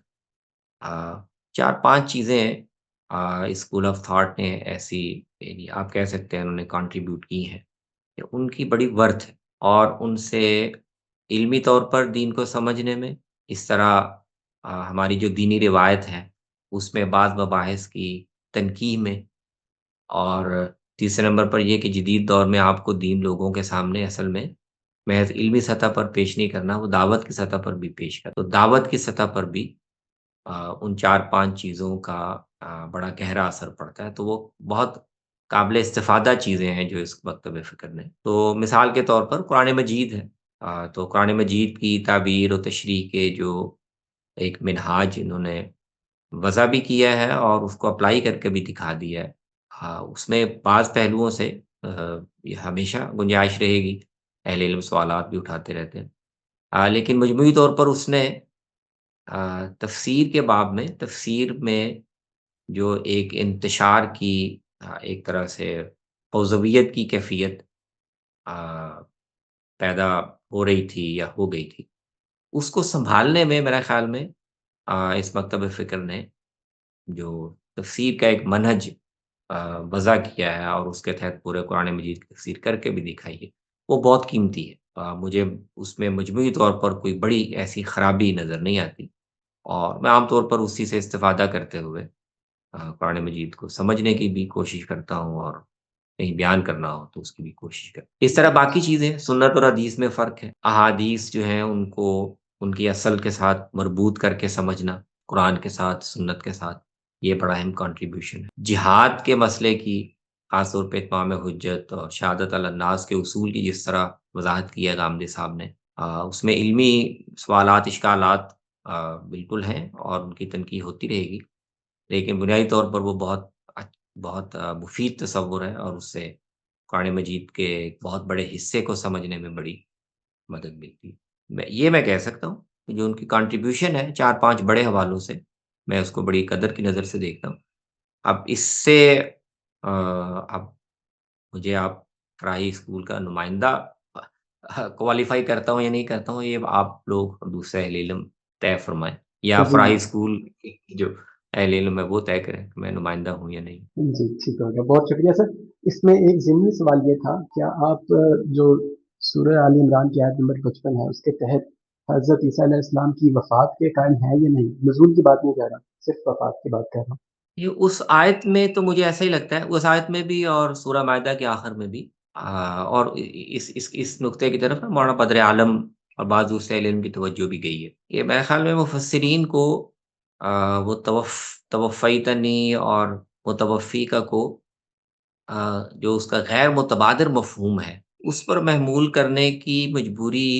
4-5 چیزیں اسکول آف تھاٹ نے ایسی، یعنی آپ کہہ سکتے ہیں انہوں نے کنٹریبیوٹ کی ہیں کہ ان کی بڑی ورتھ ہے، اور ان سے علمی طور پر دین کو سمجھنے میں، اس طرح ہماری جو دینی روایت ہے اس میں بعض مباحث کی تنقیح میں، اور تیسرے نمبر پر یہ کہ جدید دور میں آپ کو دین لوگوں کے سامنے اصل میں محض علمی سطح پر پیش نہیں کرنا، وہ دعوت کی سطح پر بھی پیش کرنا۔ تو دعوت کی سطح پر بھی ان 4-5 چیزوں کا بڑا گہرا اثر پڑتا ہے، تو وہ بہت قابل استفادہ چیزیں ہیں جو اس مکتبہ فکر نے۔ تو مثال کے طور پر قرآن مجید ہے، تو قرآن مجید کی تعبیر و تشریح کے جو ایک منہاج انہوں نے وضع بھی کیا ہے اور اس کو اپلائی کر کے بھی دکھا دیا ہے۔ اس میں بعض پہلوؤں سے یہ ہمیشہ گنجائش رہے گی، اہل علم سوالات بھی اٹھاتے رہتے ہیں، لیکن مجموعی طور پر اس نے تفسیر کے باب میں، تفسیر میں جو ایک انتشار کی ایک طرح سے فوضویت کی کیفیت پیدا ہو رہی تھی یا ہو گئی تھی، اس کو سنبھالنے میں میرے خیال میں اس مکتب فکر نے جو تفسیر کا ایک منہج وضع کیا ہے اور اس کے تحت پورے قرآن مجید کی تفسیر کر کے بھی دکھائی ہے، وہ بہت قیمتی ہے۔ مجھے اس میں مجموعی طور پر کوئی بڑی ایسی خرابی نظر نہیں آتی، اور میں عام طور پر اسی سے استفادہ کرتے ہوئے قرآن مجید کو سمجھنے کی بھی کوشش کرتا ہوں، اور کہیں بیان کرنا ہو تو اس کی بھی کوشش کرتا ہوں۔ اس طرح باقی چیزیں سنت اور حدیث میں فرق ہے۔ احادیث جو ہیں ان کو ان کی اصل کے ساتھ مربوط کر کے سمجھنا، قرآن کے ساتھ، سنت کے ساتھ، یہ بڑا اہم کنٹریبیوشن ہے۔ جہاد کے مسئلے کی خاص طور پہ اتمام حجت اور شہادت علی الناس کے اصول کی جس طرح وضاحت کی ہے غامدی صاحب نے، اس میں علمی سوالات، اشکالات بالکل ہیں اور ان کی تنقید ہوتی رہے گی، لیکن بنیادی طور پر وہ بہت مفید تصور ہے، اور اس سے قرآن مجید کے ایک بہت بڑے حصے کو سمجھنے میں بڑی مدد ملتی ہے۔ میں کہہ سکتا ہوں کہ جو ان کی کنٹریبیوشن ہے 4-5 بڑے حوالوں سے، میں اس کو بڑی قدر کی نظر سے دیکھتا ہوں۔ اب اس سے اب مجھے آپ فراہی اسکول کا نمائندہ کوالیفائی کرتا ہوں یا نہیں کرتا ہوں، یہ آپ لوگ دوسرے اہل علم طے فرمائیں، یا جی فراہی اسکول جو اہل علم ہے وہ طے کریں کہ میں نمائندہ ہوں یا نہیں۔ جی ٹھیک ہو گیا، بہت شکریہ سر۔ اس میں ایک ضمنی سوال یہ تھا، کیا آپ جو سورہ آل عمران کی آیت نمبر 55 ہے اس کے تحت حضرت عیسیٰ علیہ السلام کی وفات کے قائم ہے یا نہیں؟ نزول کی بات نہیں کہہ رہا، صرف وفات کی بات کہہ رہا ہوں۔ یہ اس آیت میں تو مجھے ایسا ہی لگتا ہے، اس آیت میں بھی اور سورہ مائدہ کے آخر میں بھی، اور اس نقطے کی طرف نا مولانا بدر عالم اور بعض دوسرے علم کی توجہ بھی گئی ہے کہ میرے خیال میں مفسرین کو وہ توفیتنی اور متوفی کا کو جو اس کا غیر متبادر مفہوم ہے اس پر محمول کرنے کی مجبوری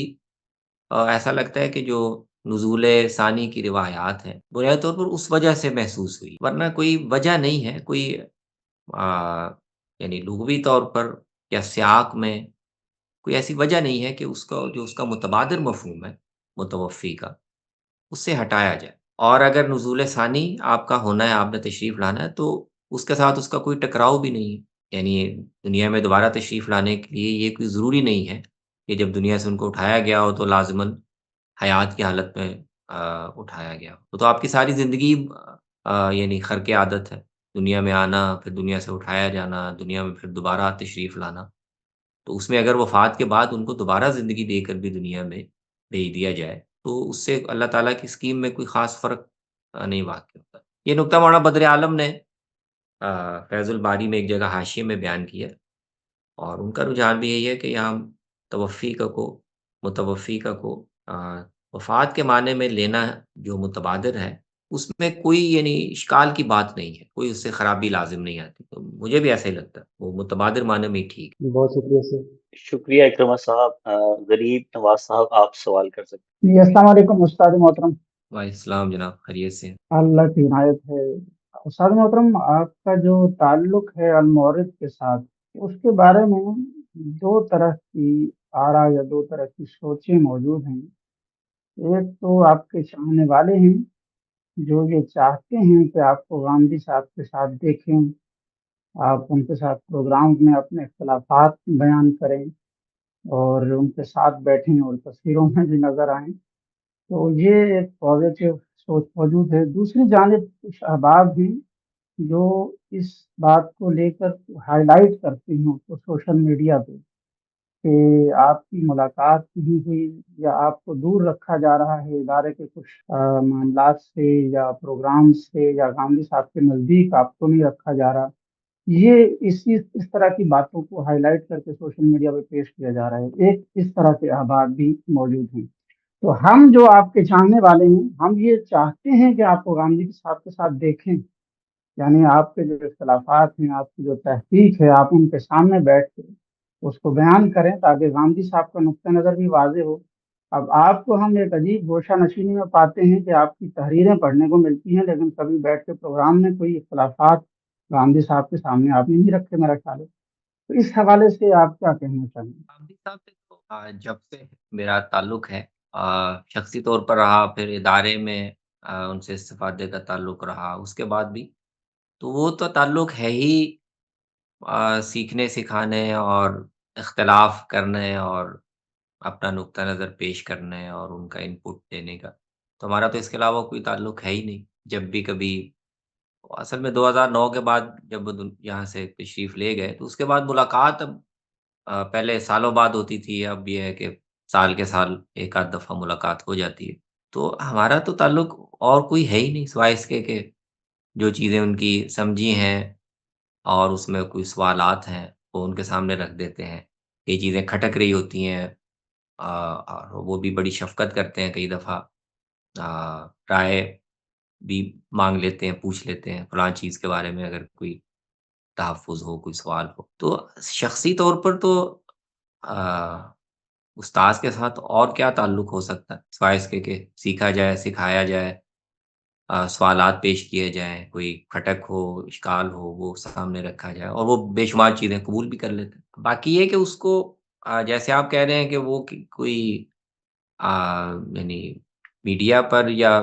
ایسا لگتا ہے کہ جو نزول ثانی کی روایات ہیں بنیادی طور پر اس وجہ سے محسوس ہوئی، ورنہ کوئی وجہ نہیں ہے، کوئی یعنی لغوی طور پر یا سیاق میں کوئی ایسی وجہ نہیں ہے کہ اس کا متبادر مفہوم ہے متوفی کا، اس سے ہٹایا جائے۔ اور اگر نزول ثانی آپ کا ہونا ہے، آپ نے تشریف لانا ہے، تو اس کے ساتھ اس کا کوئی ٹکراؤ بھی نہیں ہے، یعنی دنیا میں دوبارہ تشریف لانے کے لیے یہ کوئی ضروری نہیں ہے کہ جب دنیا سے ان کو اٹھایا گیا ہو تو لازماً حیات کی حالت میں اٹھایا گیا ہو۔ تو آپ کی ساری زندگی یعنی خرق عادت ہے، دنیا میں آنا، پھر دنیا سے اٹھایا جانا، دنیا میں پھر دوبارہ تشریف لانا، تو اس میں اگر وفات کے بعد ان کو دوبارہ زندگی دے کر بھی دنیا میں بھیج دیا جائے تو اس سے اللہ تعالیٰ کی اسکیم میں کوئی خاص فرق نہیں واقع ہوتا۔ یہ نقطہ مولانا بدر عالم نے فیض الباری میں ایک جگہ حاشیے میں بیان کیا، اور ان کا رجحان بھی یہی ہے کہ یہاں توفی کا کو متوفی کا کو وفات کے معنی میں لینا جو متبادر ہے اس میں کوئی یعنی اشکال کی بات نہیں ہے، کوئی اس سے خرابی لازم نہیں آتی، تو مجھے بھی ایسا ہی لگتا ہے وہ متبادر معنی میں ہی ٹھیک ہے۔ بہت شکریہ سر۔ شکریہ اکرمہ صاحب۔ غریب نواز صاحب آپ سوال کر سکتے ہیں۔ جی السلام علیکم استاد محترم۔ وعلیکم السلام جناب، خیریت سے؟ اللہ کی عنایت ہے۔ استاد محترم، آپ کا جو تعلق ہے المورد کے ساتھ، اس کے بارے میں دو طرح کی آرا یا دو طرح کی سوچیں موجود ہیں۔ ایک تو آپ کے چاہنے والے ہیں جو یہ چاہتے ہیں کہ آپ کو غامدی صاحب کے ساتھ دیکھیں، آپ ان کے ساتھ پروگرام میں اپنے اختلافات بیان کریں اور ان کے ساتھ بیٹھیں اور تصویروں میں بھی نظر آئیں، تو یہ ایک پازیٹیو سوچ موجود ہے۔ دوسری جانب کچھ احباب ہیں جو اس بات کو لے کر ہائی لائٹ کرتے ہیں تو سوشل میڈیا پہ کہ آپ کی ملاقات نہیں ہوئی یا آپ کو دور رکھا جا رہا ہے ادارے کے کچھ معاملات سے یا پروگرام سے، یا گاندھی صاحب کے نزدیک آپ کو نہیں رکھا جا رہا۔ یہ اس طرح کی باتوں کو ہائی لائٹ کر کے سوشل میڈیا پہ پیش کیا جا رہا ہے۔ ایک اس طرح کے احباب بھی موجود ہیں۔ تو ہم جو آپ کے چاہنے والے ہیں، ہم یہ چاہتے ہیں کہ آپ کو گاندھی صاحب کے ساتھ دیکھیں، یعنی آپ کے جو اختلافات ہیں، آپ کی جو تحقیق ہے، آپ ان کے سامنے بیٹھ کے اس کو بیان کریں تاکہ گاندھی صاحب کا نقطہ نظر بھی واضح ہو۔ اب آپ کو ہم ایک عجیب گوشہ نشینی میں پاتے ہیں کہ آپ کی تحریریں پڑھنے کو ملتی ہیں، لیکن کبھی بیٹھ کے پروگرام میں کوئی اختلافات گاندھی صاحب کے سامنے آپ نے نہیں رکھے، میرا خیال ہے۔ تو اس حوالے سے آپ کیا کہنا چاہیں گے؟ گاندھی صاحب سے تو جب سے میرا تعلق ہے شخصی طور پر رہا، پھر ادارے میں ان سے استفادے کا تعلق رہا، اس کے بعد بھی، تو وہ تو تعلق ہے ہی سیکھنے سکھانے اور اختلاف کرنے اور اپنا نقطہ نظر پیش کرنے اور ان کا انپٹ دینے کا۔ تو ہمارا تو اس کے علاوہ کوئی تعلق ہے ہی نہیں۔ جب بھی کبھی، اصل میں 2009 کے بعد جب وہ یہاں سے تشریف لے گئے، تو اس کے بعد ملاقات اب پہلے سالوں بعد ہوتی تھی، اب یہ ہے کہ سال کے سال ایک آدھ دفعہ ملاقات ہو جاتی ہے۔ تو ہمارا تو تعلق اور کوئی ہے ہی نہیں سوائے اس کے کہ جو چیزیں ان کی سمجھی ہیں اور اس میں کوئی سوالات ہیں وہ ان کے سامنے رکھ دیتے ہیں۔ کئی چیزیں کھٹک رہی ہوتی ہیں، اور وہ بھی بڑی شفقت کرتے ہیں، کئی دفعہ رائے بھی مانگ لیتے ہیں، پوچھ لیتے ہیں فلاں چیز کے بارے میں اگر کوئی تحفظ ہو، کوئی سوال ہو۔ تو شخصی طور پر تو استاد کے ساتھ اور کیا تعلق ہو سکتا ہے سوائے اس کے کہ سیکھا جائے، سکھایا جائے، سوالات پیش کیے جائیں، کوئی کھٹک ہو، اشکال ہو، وہ سامنے رکھا جائے اور وہ بے شمار چیزیں قبول بھی کر لیتے ہیں۔ باقی یہ کہ اس کو جیسے آپ کہہ رہے ہیں کہ وہ کوئی یعنی میڈیا پر یا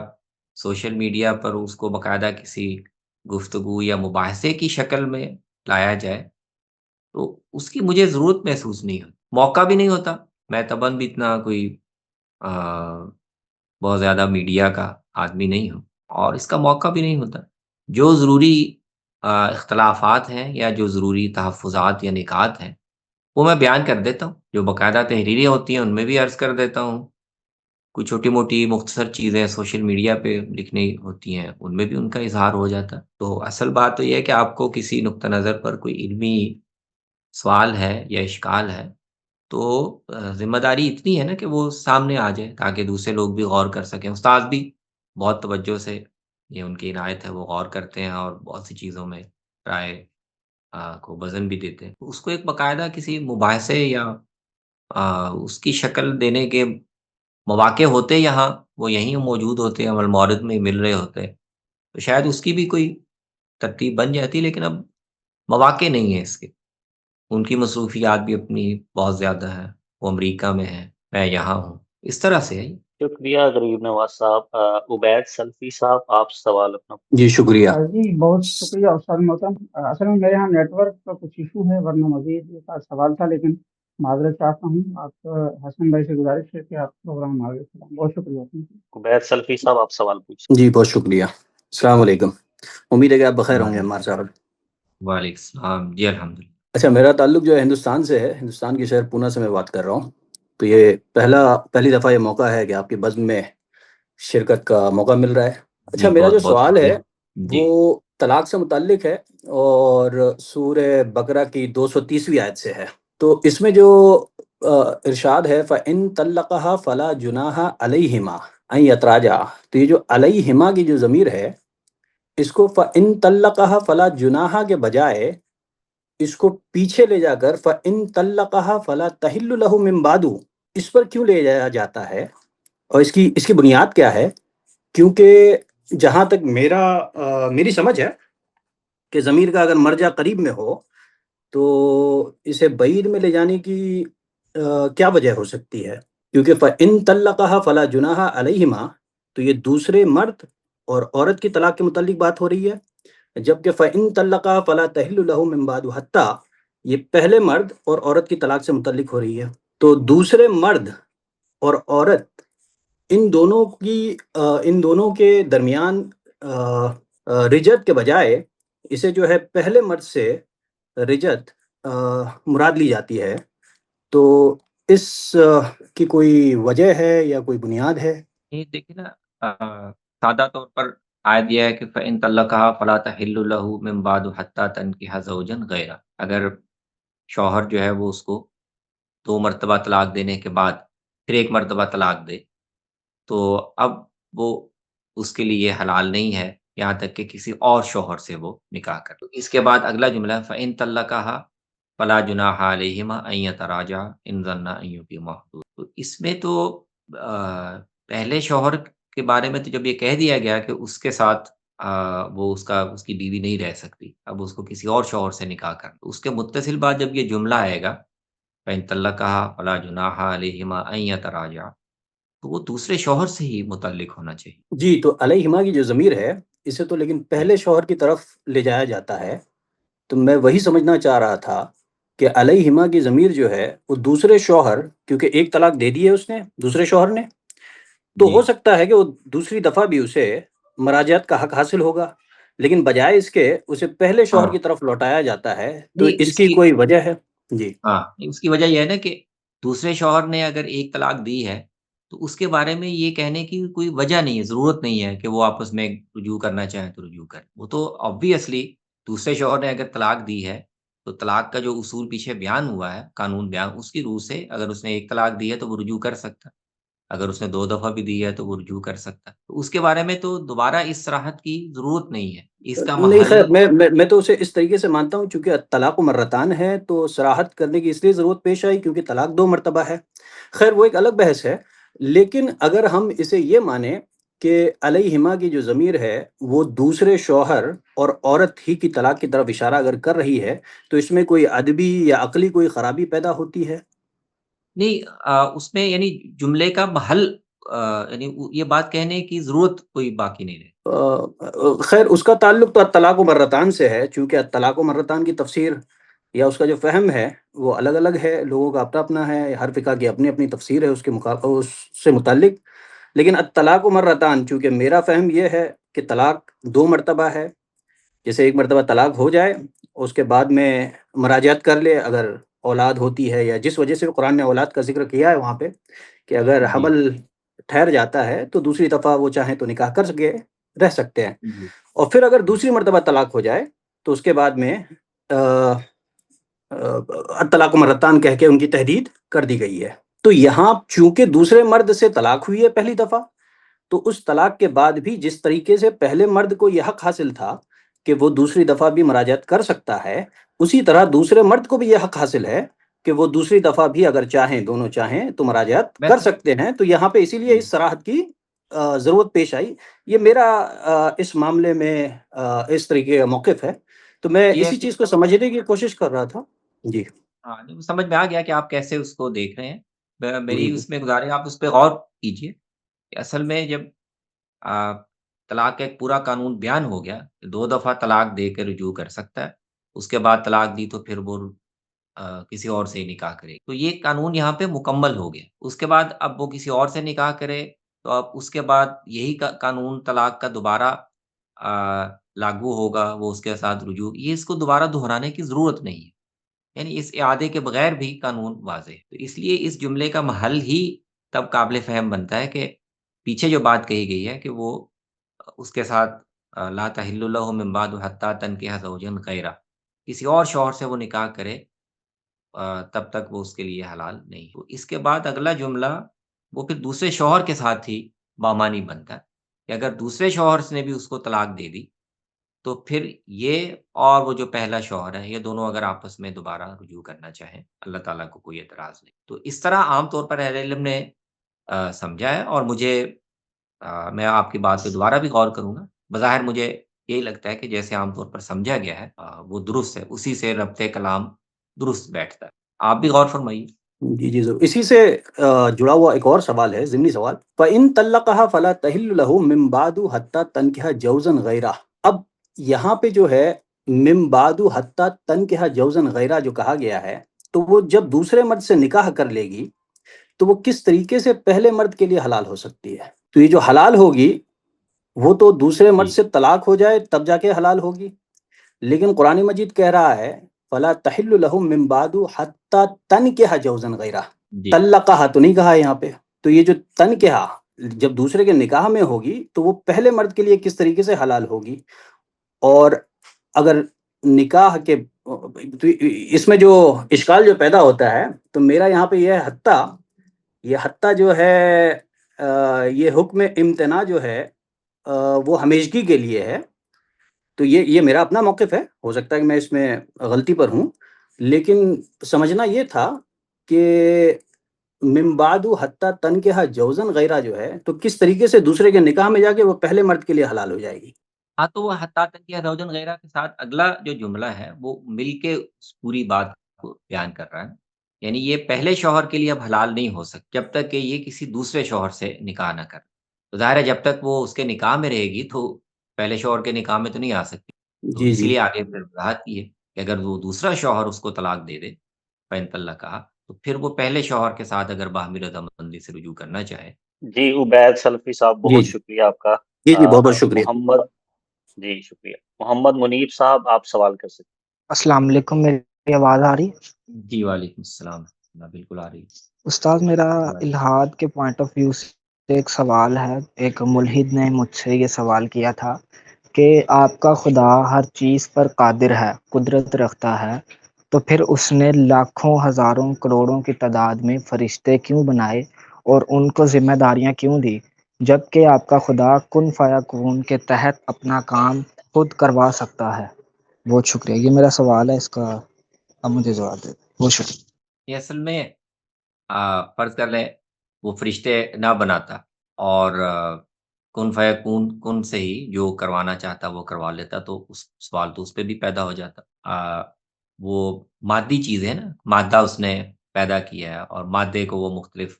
سوشل میڈیا پر اس کو باقاعدہ کسی گفتگو یا مباحثے کی شکل میں لایا جائے، تو اس کی مجھے ضرورت محسوس نہیں ہوتی، موقع بھی نہیں ہوتا۔ میں طبعاً بھی اتنا کوئی آ، بہت زیادہ میڈیا کا آدمی نہیں ہوں اور اس کا موقع بھی نہیں ہوتا۔ جو ضروری اختلافات ہیں یا جو ضروری تحفظات یا نکات ہیں وہ میں بیان کر دیتا ہوں، جو باقاعدہ تحریریں ہوتی ہیں ان میں بھی عرض کر دیتا ہوں، کوئی چھوٹی موٹی مختصر چیزیں سوشل میڈیا پہ لکھنی ہوتی ہیں ان میں بھی ان کا اظہار ہو جاتا ہے۔ تو اصل بات تو یہ ہے کہ آپ کو کسی نقطہ نظر پر کوئی علمی سوال ہے یا اشکال ہے تو ذمہ داری اتنی ہے نا کہ وہ سامنے آ جائے تاکہ دوسرے لوگ بھی غور کر سکیں۔ استاد بھی بہت توجہ سے، یہ ان کی عنایت ہے، وہ غور کرتے ہیں اور بہت سی چیزوں میں رائے کو وزن بھی دیتے ہیں۔ اس کو ایک باقاعدہ کسی مباحثے یا اس کی شکل دینے کے مواقع ہوتے یہاں، وہ یہیں موجود ہوتے ہیں، عمل مورد میں مل رہے ہوتے ہیں، تو شاید اس کی بھی کوئی ترتیب بن جاتی، لیکن اب مواقع نہیں ہے اس کے۔ ان کی مصروفیات بھی اپنی بہت زیادہ ہیں، وہ امریکہ میں ہیں، میں یہاں ہوں، اس طرح سے ہے۔ شکریہ غریب نواز صاحب۔ عبید سلفی صاحب، آپ سوال اپنا۔ جی شکریہ۔ جی بہت شکریہ استاد محترم۔ اصل میں میرے یہاں نیٹ ورک کا کچھ ایشو ہے، ورنہ مزید ایک آدھ سوال تھا، لیکن معذرت چاہتا ہوں۔ آپ حسن بھائی سے گزارش ہے کہ آپ پروگرام آگے چلائیں۔ بہت شکریہ۔ عبید سلفی صاحب، آپ سوال پوچھیں۔ جی بہت شکریہ۔ السلام علیکم، امید ہے کہ آپ بخیر ہوں گے عمار صاحب۔ وعلیکم السلام، جی الحمدللہ۔ اچھا، میرا تعلق جو ہے ہندوستان سے ہے، ہندوستان کے شہر پونا سے میں بات کر رہا ہوں۔ تو یہ پہلی دفعہ یہ موقع ہے کہ آپ کی بزم میں شرکت کا موقع مل رہا ہے۔ اچھا، جی میرا جو بہت بہت سوال ہے شکریہ۔ جی وہ طلاق سے متعلق ہے اور سورہ بقرہ کی 230ویں آیت سے ہے۔ تو اس میں جو ارشاد ہے فَإِن طَلَّقَهَا فَلَا جُنَاحَ عَلَيْهِمَا أَن يَتَرَاجَعَا، تو یہ جو علیہما کی جو ضمیر ہے، اس کو فَإِن طَلَّقَهَا فَلَا جُنَاحَ کے بجائے اس کو پیچھے لے جا کر فَإِن طَلَّقَهَا فَلَا تَحِلُّ لَهُ مِن بَعْدُ، اس پر کیوں لے جایا جاتا ہے اور اس کی بنیاد کیا ہے؟ کیونکہ جہاں تک میری سمجھ ہے کہ ضمیر کا اگر مرجع قریب میں ہو تو اسے بعید میں لے جانے کی کیا وجہ ہو سکتی ہے؟ کیونکہ فَإِن طَلَّقَهَا فَلَا جُنَاحَ عَلَيْهِمَا، تو یہ دوسرے مرد اور عورت کی طلاق کے متعلق بات ہو رہی ہے، جبکہ فَإِن طَلَّقَهَا فَلَا تَحِلُّ لَهُ مِن بَعْدُ حَتَّى یہ پہلے مرد اور عورت کی طلاق سے متعلق ہو رہی ہے۔ تو دوسرے مرد اور عورت ان دونوں کے درمیان رجت کے بجائے اسے جو ہے پہلے مرد سے رجت مراد لی جاتی ہے، تو اس کی کوئی وجہ ہے یا کوئی بنیاد ہے؟ یہ دیکھیں نا، سادہ طور پر آیت یہ ہے کہ فَإِن طَلَّقَهَا فَلَا تَحِلُّ لَهُ مِن بَعْدُ حَتَّى تَنكِحَ زَوْجًا غَيْرَهُ، اگر شوہر جو ہے وہ اس کو 2 مرتبہ طلاق دینے کے بعد پھر ایک مرتبہ طلاق دے تو اب وہ اس کے لیے حلال نہیں ہے یہاں تک کہ کسی اور شوہر سے وہ نکاح کر۔ اس کے بعد اگلا جملہ ہے فَإِن طَلَّقَهَا فَلَا جُنَاحَ عَلَيْهِمَا أَن يَتَرَاجَعَا إِن ظَنَّا أَن يُقِيمَا حُدُودَ۔ تو اس میں تو پہلے شوہر کے بارے میں تو جب یہ کہہ دیا گیا کہ اس کے ساتھ وہ اس کی بیوی نہیں رہ سکتی، اب اس کو کسی اور شوہر سے نکاح کر، اس کے متصل بعد جب یہ جملہ آئے گا فَإِن طَلَّقَهَا فَلَا جُنَاحَ عَلَيْهِمَا أَن يَتَرَاجَعَا، تو وہ دوسرے شوہر سے ہی متعلق ہونا چاہیے۔ جی، تو علیہما کی جو ضمیر ہے اسے تو لیکن پہلے شوہر کی طرف لے جایا جاتا ہے، تو میں وہی سمجھنا چاہ رہا تھا کہ علیہما کی ضمیر جو ہے وہ دوسرے شوہر، کیونکہ ایک طلاق دے دی ہے اس نے دوسرے شوہر نے، تو جی ہو سکتا ہے کہ وہ دوسری دفعہ بھی اسے مراجعت کا حق حاصل ہوگا، لیکن بجائے اس کے اسے پہلے شوہر ہاں کی طرف لوٹایا جاتا ہے، تو نہیں اس اس کی کی کوئی وجہ ہے؟ جی ہاں اس کی وجہ یہ ہے نا کہ دوسرے شوہر نے اگر ایک طلاق دی ہے تو اس کے بارے میں یہ کہنے کی کوئی وجہ نہیں ہے، ضرورت نہیں ہے کہ وہ آپس میں رجوع کرنا چاہیں تو رجوع کریں۔ وہ تو آبویسلی دوسرے شوہر نے اگر طلاق دی ہے تو طلاق کا جو اصول پیچھے بیان ہوا ہے، قانون بیان، اس کی روح سے اگر اس نے ایک طلاق دی ہے تو وہ رجوع کر سکتا ہے، اگر اس نے 2 دفعہ بھی دی ہے تو وہ رجوع کر سکتا ہے۔ تو اس کے بارے میں تو دوبارہ اس صراحت کی ضرورت نہیں ہے، اس کا نہیں، محل خیر میں تو اسے اس طریقے سے مانتا ہوں، چونکہ طلاق مرتان ہے تو صراحت کرنے کی اس لیے ضرورت پیش آئی کیونکہ طلاق 2 مرتبہ ہے۔ خیر وہ ایک الگ بحث ہے، لیکن اگر ہم اسے یہ مانیں کہ علیہما کی جو ضمیر ہے وہ دوسرے شوہر اور عورت ہی کی طلاق کی طرف اشارہ اگر کر رہی ہے تو اس میں کوئی ادبی یا عقلی کوئی خرابی پیدا ہوتی ہے؟ نہیں اس میں یعنی جملے کا محل یعنی یہ بات کہنے کی ضرورت کوئی باقی نہیں رہے۔ خیر اس کا تعلق تو الطلاق مرتان سے ہے، چونکہ الطلاق مرتان کی تفسیر یا اس کا جو فہم ہے وہ الگ الگ ہے، لوگوں کا اپنا اپنا ہے، ہر فقہ کی اپنی اپنی تفسیر ہے اس کے اس سے متعلق، لیکن الطلاق مرتان چونکہ میرا فہم یہ ہے کہ طلاق 2 مرتبہ ہے، جیسے ایک مرتبہ طلاق ہو جائے اس کے بعد میں مراجعت کر لے اگر اولاد ہوتی ہے، یا جس وجہ سے قرآن نے اولاد کا ذکر کیا ہے وہاں پہ کہ اگر جی حمل ٹھہر جاتا ہے تو دوسری دفعہ وہ چاہیں تو نکاح کر سکے رہ سکتے ہیں، جی اور پھر اگر دوسری مرتبہ طلاق ہو جائے تو اس کے بعد میں طلاق مرتان کہہ کے ان کی تحدید کر دی گئی ہے۔ تو یہاں چونکہ دوسرے مرد سے طلاق ہوئی ہے پہلی دفعہ، تو اس طلاق کے بعد بھی جس طریقے سے پہلے مرد کو یہ حق حاصل تھا کہ وہ دوسری دفعہ بھی مراجعت کر سکتا ہے، اسی طرح دوسرے مرد کو بھی یہ حق حاصل ہے کہ وہ دوسری دفعہ بھی اگر چاہیں، دونوں چاہیں تو مراجعت میں کر سکتے ہیں۔ تو یہاں پہ اسی لیے اس صراحت کی ضرورت پیش آئی۔ یہ میرا اس معاملے میں اس طریقے کا موقف ہے، تو میں یہ اسی چیز کو سمجھنے کی کوشش کر رہا تھا۔ جی ہاں نہیں، سمجھ میں آ گیا کہ آپ کیسے اس کو دیکھ رہے ہیں۔ میری جی اس میں گزارش آپ اس پہ غور کیجئے کہ اصل میں جب طلاق کا ایک پورا قانون بیان ہو گیا، 2 دفعہ طلاق دے کے رجوع کر سکتا ہے، اس کے بعد طلاق دی تو پھر وہ کسی اور سے ہی نکاح کرے، تو یہ قانون یہاں پہ مکمل ہو گیا۔ اس کے بعد اب وہ کسی اور سے نکاح کرے تو اب اس کے بعد یہی قانون طلاق کا دوبارہ لاگو ہوگا، وہ اس کے ساتھ رجوع، یہ اس کو دوبارہ دہرانے کی ضرورت نہیں ہے، یعنی اس اعادے کے بغیر بھی قانون واضح ہے۔ تو اس لیے اس جملے کا محل ہی تب قابل فہم بنتا ہے کہ پیچھے جو بات کہی گئی ہے کہ وہ اس کے ساتھ لا تحل له من بعد حتى تنكح زوجا غیرہ، کسی اور شوہر سے وہ نکاح کرے تب تک وہ اس کے لیے حلال نہیں ہو۔ اس کے بعد اگلا جملہ وہ پھر دوسرے شوہر کے ساتھ ہی بامانی بنتا ہے کہ اگر دوسرے شوہر نے بھی اس کو طلاق دے دی تو پھر یہ اور وہ جو پہلا شوہر ہے، یہ دونوں اگر آپس میں دوبارہ رجوع کرنا چاہیں، اللہ تعالیٰ کو کوئی اعتراض نہیں۔ تو اس طرح عام طور پر اہل علم نے سمجھا ہے، اور مجھے میں آپ کی بات پہ دوبارہ بھی غور کروں گا۔ بظاہر مجھے یہی لگتا ہے کہ جیسے عام طور پر سمجھا گیا ہے وہ درست ہے، اسی سے ربط کلام درست بیٹھتا ہے۔ آپ بھی غور فرمائیے۔ جی جی ضرور۔ اسی سے جڑا ہوا ایک اور سوال ہے، ضمنی سوال، فَإِن طَلَّقَهَا فَلَا تَحِلُّ لَهُ مِن بَعْدُ حَتَّى تَنكِحَ زَوْجًا غَيْرَهُ۔ اب یہاں پہ جو ہے من بعد حتیٰ تنکح زوجا غیرہ جو کہا گیا ہے، تو وہ جب دوسرے مرد سے نکاح کر لے گی تو وہ کس طریقے سے پہلے مرد کے لیے حلال ہو سکتی ہے؟ تو یہ جو حلال ہوگی وہ تو دوسرے مرد جی سے طلاق ہو جائے تب جا کے حلال ہوگی، لیکن قرآن مجید کہہ رہا ہے فَلَا تَحِلُّ لَهُ مِن بَعْدُ حَتَّى تَنكِحَ زَوْجًا غَيْرَهُ، جی طلقہ تو نہیں کہا یہاں پہ۔ تو یہ جو تنکحہ جب دوسرے کے نکاح میں ہوگی تو وہ پہلے مرد کے لیے کس طریقے سے حلال ہوگی، اور اگر نکاح کے تو اس میں جو اشکال جو پیدا ہوتا ہے تو میرا یہاں پہ یہ حتیٰ جو ہے یہ حکم امتناع جو ہے وہ ہمیشگی کے لیے ہے، تو یہ میرا اپنا موقف ہے، ہو سکتا ہے کہ میں اس میں غلطی پر ہوں، لیکن سمجھنا یہ تھا کہ من بعد حتیٰ تنکح زوجا غیرہ جو ہے تو کس طریقے سے دوسرے کے نکاح میں جا کے وہ پہلے مرد کے لیے حلال ہو جائے گی۔ ہاں، تو وہ حتیٰ تنکح زوجا غیرہ کے ساتھ اگلا جو جملہ ہے وہ مل کے اس پوری بات کو بیان کر رہا ہے یعنی یہ پہلے شوہر کے لیے اب حلال نہیں ہو سکتا جب تک کہ یہ کسی دوسرے شوہر سے نکاح نہ کرے. تو ظاہر ہے جب تک وہ اس کے نکاح میں رہے گی تو پہلے شوہر کے نکاح میں تو نہیں آ سکتی. تو جی اسی جی لیے آگے پھر وضاحت کی ہے کہ اگر وہ دوسرا شوہر اس کو طلاق دے دے فَإِن طلقها تو پھر وہ پہلے شوہر کے ساتھ اگر باہمی رضامندی سے رجوع کرنا چاہے. جی عبید سلفی صاحب جی بہت شکریہ آپ کا. جی جی بہت بہت شکریہ. محمد جی شکریہ. محمد منیب صاحب آپ سوال کر سکتے السلام علیکم، میری آواز آ رہی ہے؟ جی وعلیکم السلام. بالکل آ رہی ہے. استاد میرا الحاد کے پوائنٹ آف ویو سے ایک سوال ہے. ایک ملحد نے مجھ سے یہ سوال کیا تھا کہ آپ کا خدا ہر چیز پر قادر ہے، قدرت رکھتا ہے، تو پھر اس نے لاکھوں ہزاروں کروڑوں کی تعداد میں فرشتے کیوں بنائے اور ان کو ذمہ داریاں کیوں دی، جبکہ آپ کا خدا کن فیکون کے تحت اپنا کام خود کروا سکتا ہے؟ بہت شکریہ. یہ میرا سوال ہے، اس کا اب مجھے جواب دے دیں. بہت شکریہ. یہ اصل میں فرض کر لیں وہ فرشتے نہ بناتا اور کن فیکون کن سے ہی جو کروانا چاہتا وہ کروا لیتا تو اس سوال تو اس پہ بھی پیدا ہو جاتا. وہ مادی چیز ہے نا، مادہ اس نے پیدا کیا ہے اور مادے کو وہ مختلف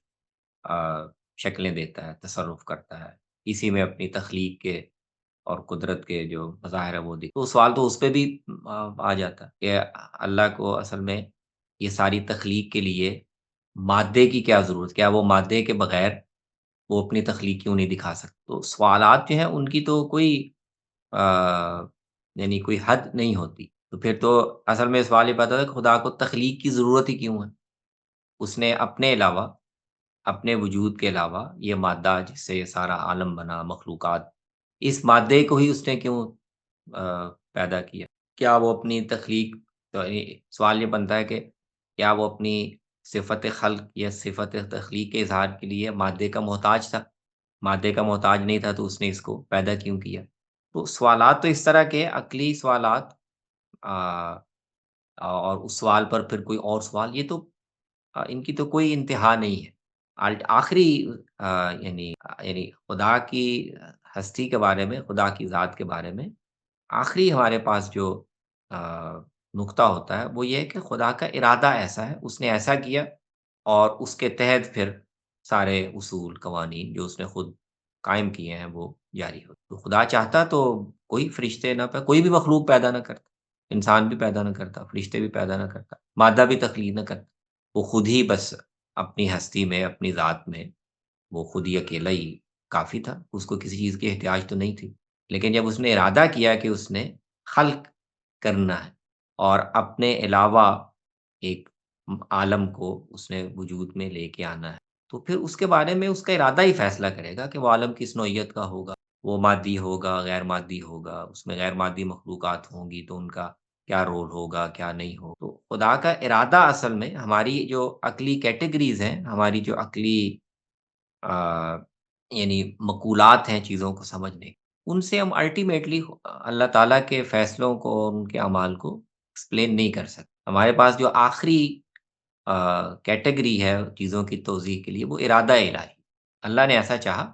شکلیں دیتا ہے، تصرف کرتا ہے، اسی میں اپنی تخلیق کے اور قدرت کے جو مظاہر ہے وہ تو سوال تو اس پہ بھی آ جاتا کہ اللہ کو اصل میں یہ ساری تخلیق کے لیے مادے کی کیا ضرورت، کیا وہ مادے کے بغیر وہ اپنی تخلیق کیوں نہیں دکھا سکتے. تو سوالات جو ہیں ان کی تو کوئی یعنی کوئی حد نہیں ہوتی. تو پھر تو اصل میں سوال یہ پیدا ہوتا ہے کہ خدا کو تخلیق کی ضرورت ہی کیوں ہے. اس نے اپنے علاوہ، اپنے وجود کے علاوہ یہ مادہ جس سے یہ سارا عالم بنا، مخلوقات، اس مادے کو ہی اس نے کیوں پیدا کیا. کیا وہ اپنی تخلیق، تو سوال یہ بنتا ہے کہ کیا وہ اپنی صفت خلق یا صفت تخلیق کے اظہار کے لیے مادے کا محتاج تھا؟ مادے کا محتاج نہیں تھا تو اس نے اس کو پیدا کیوں کیا. تو سوالات تو اس طرح کے عقلی سوالات اور اس سوال پر پھر کوئی اور سوال، یہ تو ان کی تو کوئی انتہا نہیں ہے. آخری یعنی خدا کی ہستی کے بارے میں، خدا کی ذات کے بارے میں آخری ہمارے پاس جو نقطہ ہوتا ہے وہ یہ ہے کہ خدا کا ارادہ ایسا ہے، اس نے ایسا کیا اور اس کے تحت پھر سارے اصول قوانین جو اس نے خود قائم کیے ہیں وہ جاری ہوتے. تو خدا چاہتا تو کوئی فرشتے نہ کوئی بھی مخلوق پیدا نہ کرتا، انسان بھی پیدا نہ کرتا، فرشتے بھی پیدا نہ کرتا، مادہ بھی تخلیق نہ کرتا. وہ خود ہی بس اپنی ہستی میں، اپنی ذات میں وہ خود ہی اکیلا ہی کافی تھا، اس کو کسی چیز کی احتیاج تو نہیں تھی. لیکن جب اس نے ارادہ کیا کہ اس نے خلق کرنا ہے اور اپنے علاوہ ایک عالم کو اس نے وجود میں لے کے آنا ہے، تو پھر اس کے بارے میں اس کا ارادہ ہی فیصلہ کرے گا کہ وہ عالم کس نوعیت کا ہوگا، وہ مادی ہوگا، غیر مادی ہوگا، اس میں غیر مادی مخلوقات ہوں گی تو ان کا کیا رول ہوگا، کیا نہیں ہوگا. تو خدا کا ارادہ اصل میں ہماری جو عقلی کیٹیگریز ہیں، ہماری جو عقلی یعنی مقولات ہیں چیزوں کو سمجھنے، ان سے ہم الٹیمیٹلی اللہ تعالیٰ کے فیصلوں کو اور ان کے اعمال کو ایکسپلین نہیں کر سکتے. ہمارے پاس جو آخری کیٹیگری ہے چیزوں کی توضیح کے لیے وہ ارادہ الہی. اللہ نے ایسا چاہا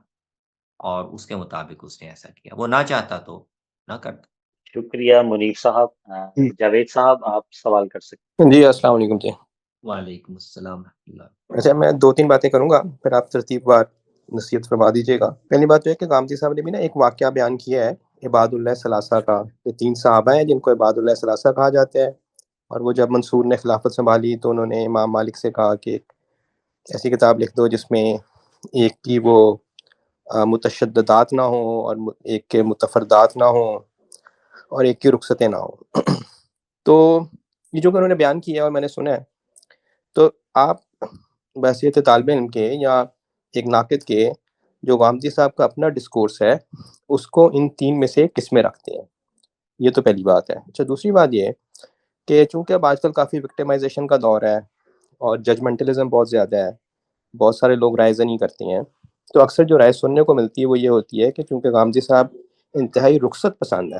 اور اس کے مطابق اس نے ایسا کیا، وہ نہ چاہتا تو نہ کرتا. شکریہ منیب صاحب. جاوید صاحب آپ سوال کر سکتے جی السلام علیکم. جی وعلیکم السلام ورحمۃ اللہ. اچھا، میں 2-3 باتیں کروں گا پھر آپ ترتیب وار نصیحت فرما دیجیے گا. پہلی بات یہ ہے کہ گامدی صاحب نے بھی نا ایک واقعہ بیان کیا ہے عباد اللہ ثلاثہ کا. یہ 3 صحابہ ہیں جن کو عباد اللہ ثلاثہ کہا جاتا ہے، اور وہ جب منصور نے خلافت سنبھالی تو انہوں نے امام مالک سے کہا کہ ایسی کتاب لکھ دو جس میں ایک کی وہ متشددات نہ ہوں اور ایک کے متفردات نہ ہوں اور ایک کی رخصتیں نہ ہوں. تو یہ جو کہ انہوں نے بیان کیا اور میں نے سنا ہے، تو آپ بحیثیت طالب علم کے یا ایک ناقد کے جو غامدی صاحب کا اپنا ڈسکورس ہے اس کو ان 3 میں سے کس میں رکھتے ہیں؟ یہ تو پہلی بات ہے. اچھا، دوسری بات یہ کہ چونکہ اب آج کل کافی وکٹمائزیشن کا دور ہے اور ججمنٹلزم بہت زیادہ ہے، بہت سارے لوگ رائے زنی کرتے ہیں، تو اکثر جو رائے سننے کو ملتی ہے وہ یہ ہوتی ہے کہ چونکہ غامدی صاحب انتہائی رخصت پسند ہے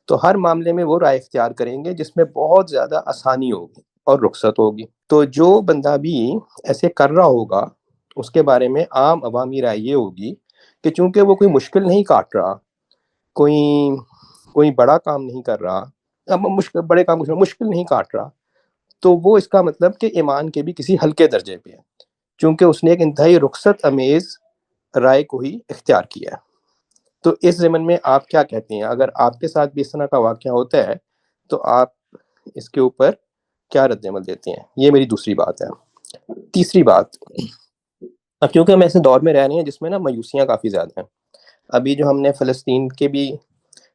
تو ہر معاملے میں وہ رائے اختیار کریں گے جس میں بہت زیادہ آسانی ہوگی اور رخصت ہوگی. تو جو بندہ بھی ایسے کر رہا ہوگا اس کے بارے میں عام عوامی رائے یہ ہوگی کہ چونکہ وہ کوئی مشکل نہیں کاٹ رہا، کوئی بڑا کام نہیں کر رہا، بڑے کام مشکل نہیں کاٹ رہا، تو وہ اس کا مطلب کہ ایمان کے بھی کسی ہلکے درجے پہ ہے، چونکہ اس نے ایک انتہائی رخصت امیز رائے کو ہی اختیار کیا ہے۔ تو اس ضمن میں آپ کیا کہتے ہیں؟ اگر آپ کے ساتھ بھی اس طرح کا واقعہ ہوتا ہے تو آپ اس کے اوپر کیا رد عمل دیتے ہیں؟ یہ میری دوسری بات ہے۔ تیسری بات، اب کیونکہ ہم ایسے دور میں رہ رہے ہیں جس میں نا مایوسیاں کافی زیادہ ہیں، ابھی جو ہم نے فلسطین کے بھی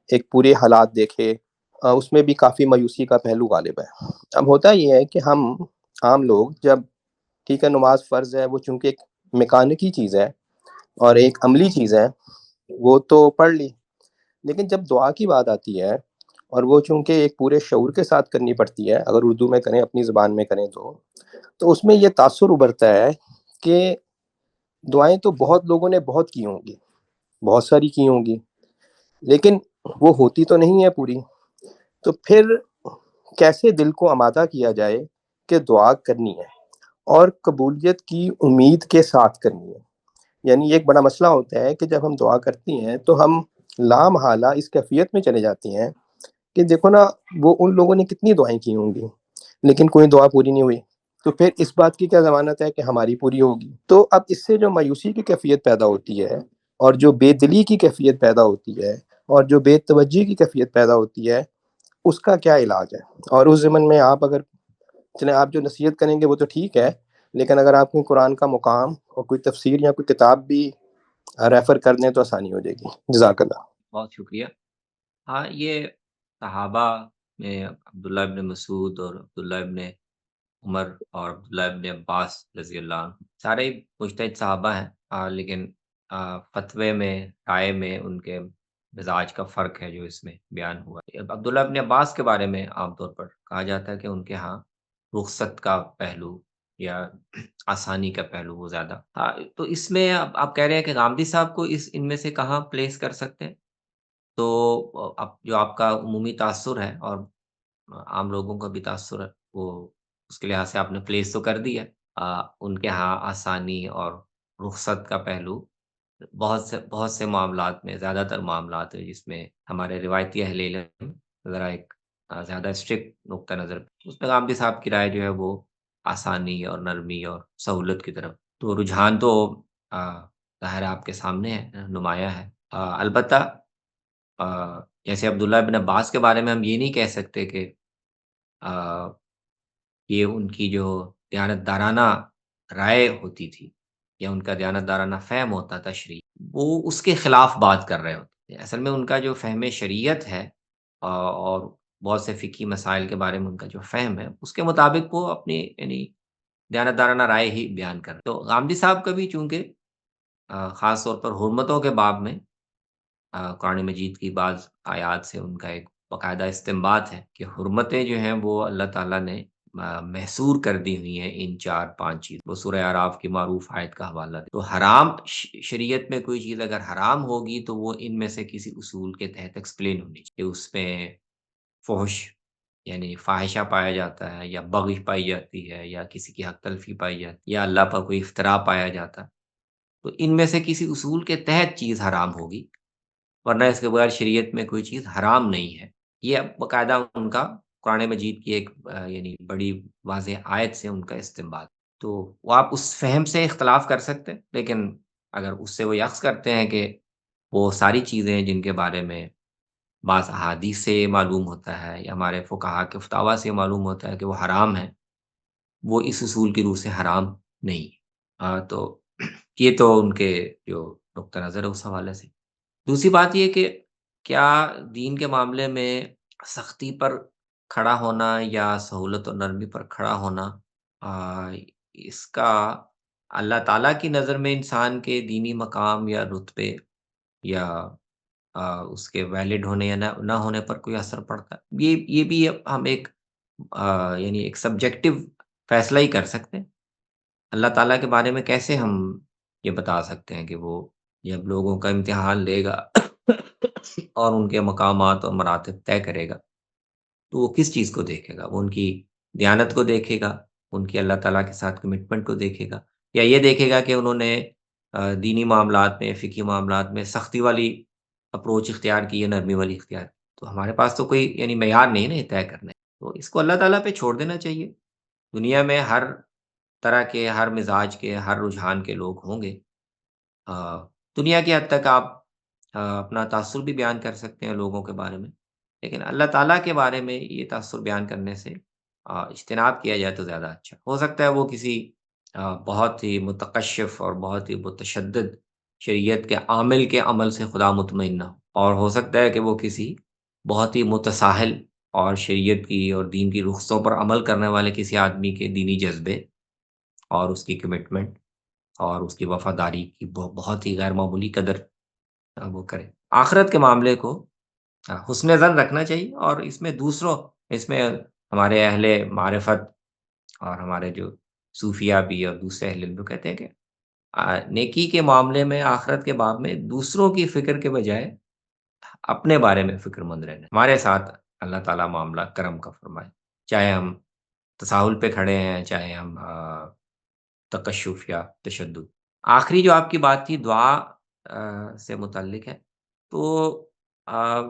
ایک پورے حالات دیکھے، اس میں بھی کافی مایوسی کا پہلو غالب ہے۔ اب ہوتا یہ ہے کہ ہم عام لوگ جب ٹھیک ہے نماز فرض ہے، وہ چونکہ ایک میکانکی چیز ہے اور ایک عملی چیز ہے، وہ تو پڑھ لی، لیکن جب دعا کی بات آتی ہے اور وہ چونکہ ایک پورے شعور کے ساتھ کرنی پڑتی ہے، اگر اردو میں کریں اپنی زبان میں کریں تو اس میں یہ تاثر ابھرتا ہے کہ دعائیں تو بہت لوگوں نے بہت کی ہوں گی، بہت ساری کی ہوں گی، لیکن وہ ہوتی تو نہیں ہے پوری۔ تو پھر کیسے دل کو آمادہ کیا جائے کہ دعا کرنی ہے اور قبولیت کی امید کے ساتھ کرنی ہے؟ یعنی یہ ایک بڑا مسئلہ ہوتا ہے کہ جب ہم دعا کرتی ہیں تو ہم لامحالہ اس کیفیت میں چلے جاتے ہیں کہ دیکھو نا وہ ان لوگوں نے کتنی دعائیں کی ہوں گی لیکن کوئی دعا پوری نہیں ہوئی، تو پھر اس بات کی کیا ضمانت ہے کہ ہماری پوری ہوگی؟ تو اب اس سے جو مایوسی کی کیفیت پیدا ہوتی ہے اور جو بے دلی کی کیفیت پیدا ہوتی ہے اور جو بے توجہی کی کیفیت پیدا ہوتی ہے، اس کا کیا علاج ہے؟ اور اس ضمن میں آپ اگر چلیں آپ جو نصیحت کریں گے وہ تو ٹھیک ہے، لیکن اگر آپ کو قرآن کا مقام اور کوئی تفسیر یا کوئی کتاب بھی ریفر کر دیں تو آسانی ہو جائے گی۔ جزاک اللہ۔ بہت شکریہ۔ ہاں، یہ صحابہ میں عبداللہ ابن مسعود اور عبداللہ ابن عمر اور عبداللہ ابن عباس رضی اللہ عنہ سارے ہی مجتہد صحابہ ہیں، لیکن فتوے میں رائے میں ان کے مزاج کا فرق ہے جو اس میں بیان ہوا۔ عبداللہ ابن عباس کے بارے میں عام طور پر کہا جاتا ہے کہ ان کے ہاں رخصت کا پہلو یا آسانی کا پہلو وہ زیادہ۔ ہاں، تو اس میں آپ کہہ رہے ہیں کہ غامدی صاحب کو ان میں سے کہاں پلیس کر سکتے ہیں؟ تو اب جو آپ کا عمومی تاثر ہے اور عام لوگوں کا بھی تاثر ہے، وہ اس کے لحاظ سے آپ نے پلیس تو کر دی ہے۔ ان کے ہاں آسانی اور رخصت کا پہلو بہت سے معاملات میں، زیادہ تر معاملات ہے جس میں ہمارے روایتی اہل علم ذرا ایک زیادہ اسٹرکٹ نقطہ نظر، اس میں غامدی صاحب کی رائے جو ہے وہ آسانی اور نرمی اور سہولت کی طرف۔ تو رجحان تو ظاہر آپ کے سامنے ہے، نمایاں ہے۔ البتہ جیسے عبداللہ بن عباس کے بارے میں ہم یہ نہیں کہہ سکتے کہ یہ ان کی جو دیانتدارانہ رائے ہوتی تھی یا ان کا دیانتدارانہ فہم ہوتا تھا شریعت، وہ اس کے خلاف بات کر رہے ہوتے تھے۔ اصل میں ان کا جو فہم شریعت ہے اور بہت سے فقہی مسائل کے بارے میں ان کا جو فہم ہے، اس کے مطابق وہ اپنی یعنی دیانتدارانہ رائے ہی بیان کر رہے۔ تو غامدی صاحب کا بھی چونکہ خاص طور پر حرمتوں کے باب میں قرآن مجید کی بعض آیات سے ان کا ایک باقاعدہ استنباط ہے کہ حرمتیں جو ہیں وہ اللہ تعالیٰ نے محصور کر دی ہوئی ہیں ان 4-5 چیز۔ وہ سورہ اعراف کی معروف آیت کا حوالہ دے۔ تو حرام شریعت میں کوئی چیز اگر حرام ہوگی تو وہ ان میں سے کسی اصول کے تحت ایکسپلین ہونی چاہیے کہ اس میں فحش یعنی فاحشہ پایا جاتا ہے یا بغی پائی جاتی ہے یا کسی کی حق تلفی پائی جاتی ہے یا اللہ پر کوئی افتراء پایا جاتا ہے، تو ان میں سے کسی اصول کے تحت چیز حرام ہوگی، ورنہ اس کے بغیر شریعت میں کوئی چیز حرام نہیں ہے۔ یہ باقاعدہ ان کا قرآن مجید کی ایک یعنی بڑی واضح آیت سے ان کا استنباط۔ تو وہ آپ اس فہم سے اختلاف کر سکتے ہیں، لیکن اگر اس سے وہ یقص کرتے ہیں کہ وہ ساری چیزیں جن کے بارے میں بعض احادیث سے معلوم ہوتا ہے یا ہمارے فقہا کے فتاویٰ سے معلوم ہوتا ہے کہ وہ حرام ہیں، وہ اس اصول کی روح سے حرام نہیں۔ تو یہ تو ان کے جو نقطہ نظر ہے اس حوالے سے۔ دوسری بات یہ کہ کیا دین کے معاملے میں سختی پر کھڑا ہونا یا سہولت و نرمی پر کھڑا ہونا، اس کا اللہ تعالیٰ کی نظر میں انسان کے دینی مقام یا رتبے یا اس کے ویلڈ ہونے یا نہ ہونے پر کوئی اثر پڑتا ہے؟ یہ بھی ہم ایک یعنی ایک سبجیکٹو فیصلہ ہی کر سکتے ہیں۔ اللہ تعالیٰ کے بارے میں کیسے ہم یہ بتا سکتے ہیں کہ وہ جب لوگوں کا امتحان لے گا اور ان کے مقامات اور مراتب طے کرے گا تو وہ کس چیز کو دیکھے گا؟ وہ ان کی دیانت کو دیکھے گا، ان کی اللہ تعالیٰ کے ساتھ کمٹمنٹ کو دیکھے گا، یا یہ دیکھے گا کہ انہوں نے دینی معاملات میں، فقہی معاملات میں سختی والی اپروچ اختیار کی ہے، نرمی والی اختیار کی؟ تو ہمارے پاس تو کوئی یعنی معیار نہیں ہے نا یہ طے کرنے، تو اس کو اللہ تعالیٰ پہ چھوڑ دینا چاہیے۔ دنیا میں ہر طرح کے، ہر مزاج کے، ہر رجحان کے لوگ ہوں گے۔ دنیا کی حد تک آپ اپنا تاثر بھی بیان کر سکتے ہیں لوگوں کے بارے میں، لیکن اللہ تعالیٰ کے بارے میں یہ تاثر بیان کرنے سے اجتناب کیا جائے تو زیادہ اچھا۔ ہو سکتا ہے وہ کسی بہت ہی متقشف اور بہت ہی متشدد شریعت کے عامل کے عمل سے خدا مطمئن نہ ہو، اور ہو سکتا ہے کہ وہ کسی بہت ہی متساہل اور شریعت کی اور دین کی رخصتوں پر عمل کرنے والے کسی آدمی کے دینی جذبے اور اس کی کمٹمنٹ اور اس کی وفاداری کی بہت ہی غیر معمولی قدر وہ کرے۔ آخرت کے معاملے کو حسن ظن رکھنا چاہیے، اور اس میں ہمارے اہل معرفت اور ہمارے جو صوفیہ بھی اور دوسرے اہل علم کہتے ہیں کہ نیکی کے معاملے میں، آخرت کے باب میں دوسروں کی فکر کے بجائے اپنے بارے میں فکر مند رہنا۔ ہمارے ساتھ اللہ تعالیٰ معاملہ کرم کا فرمائے، چاہے ہم تساہل پہ کھڑے ہیں، چاہے ہم تکشف یا تشدد۔ آخری جو آپ کی بات تھی دعا سے متعلق ہے، تو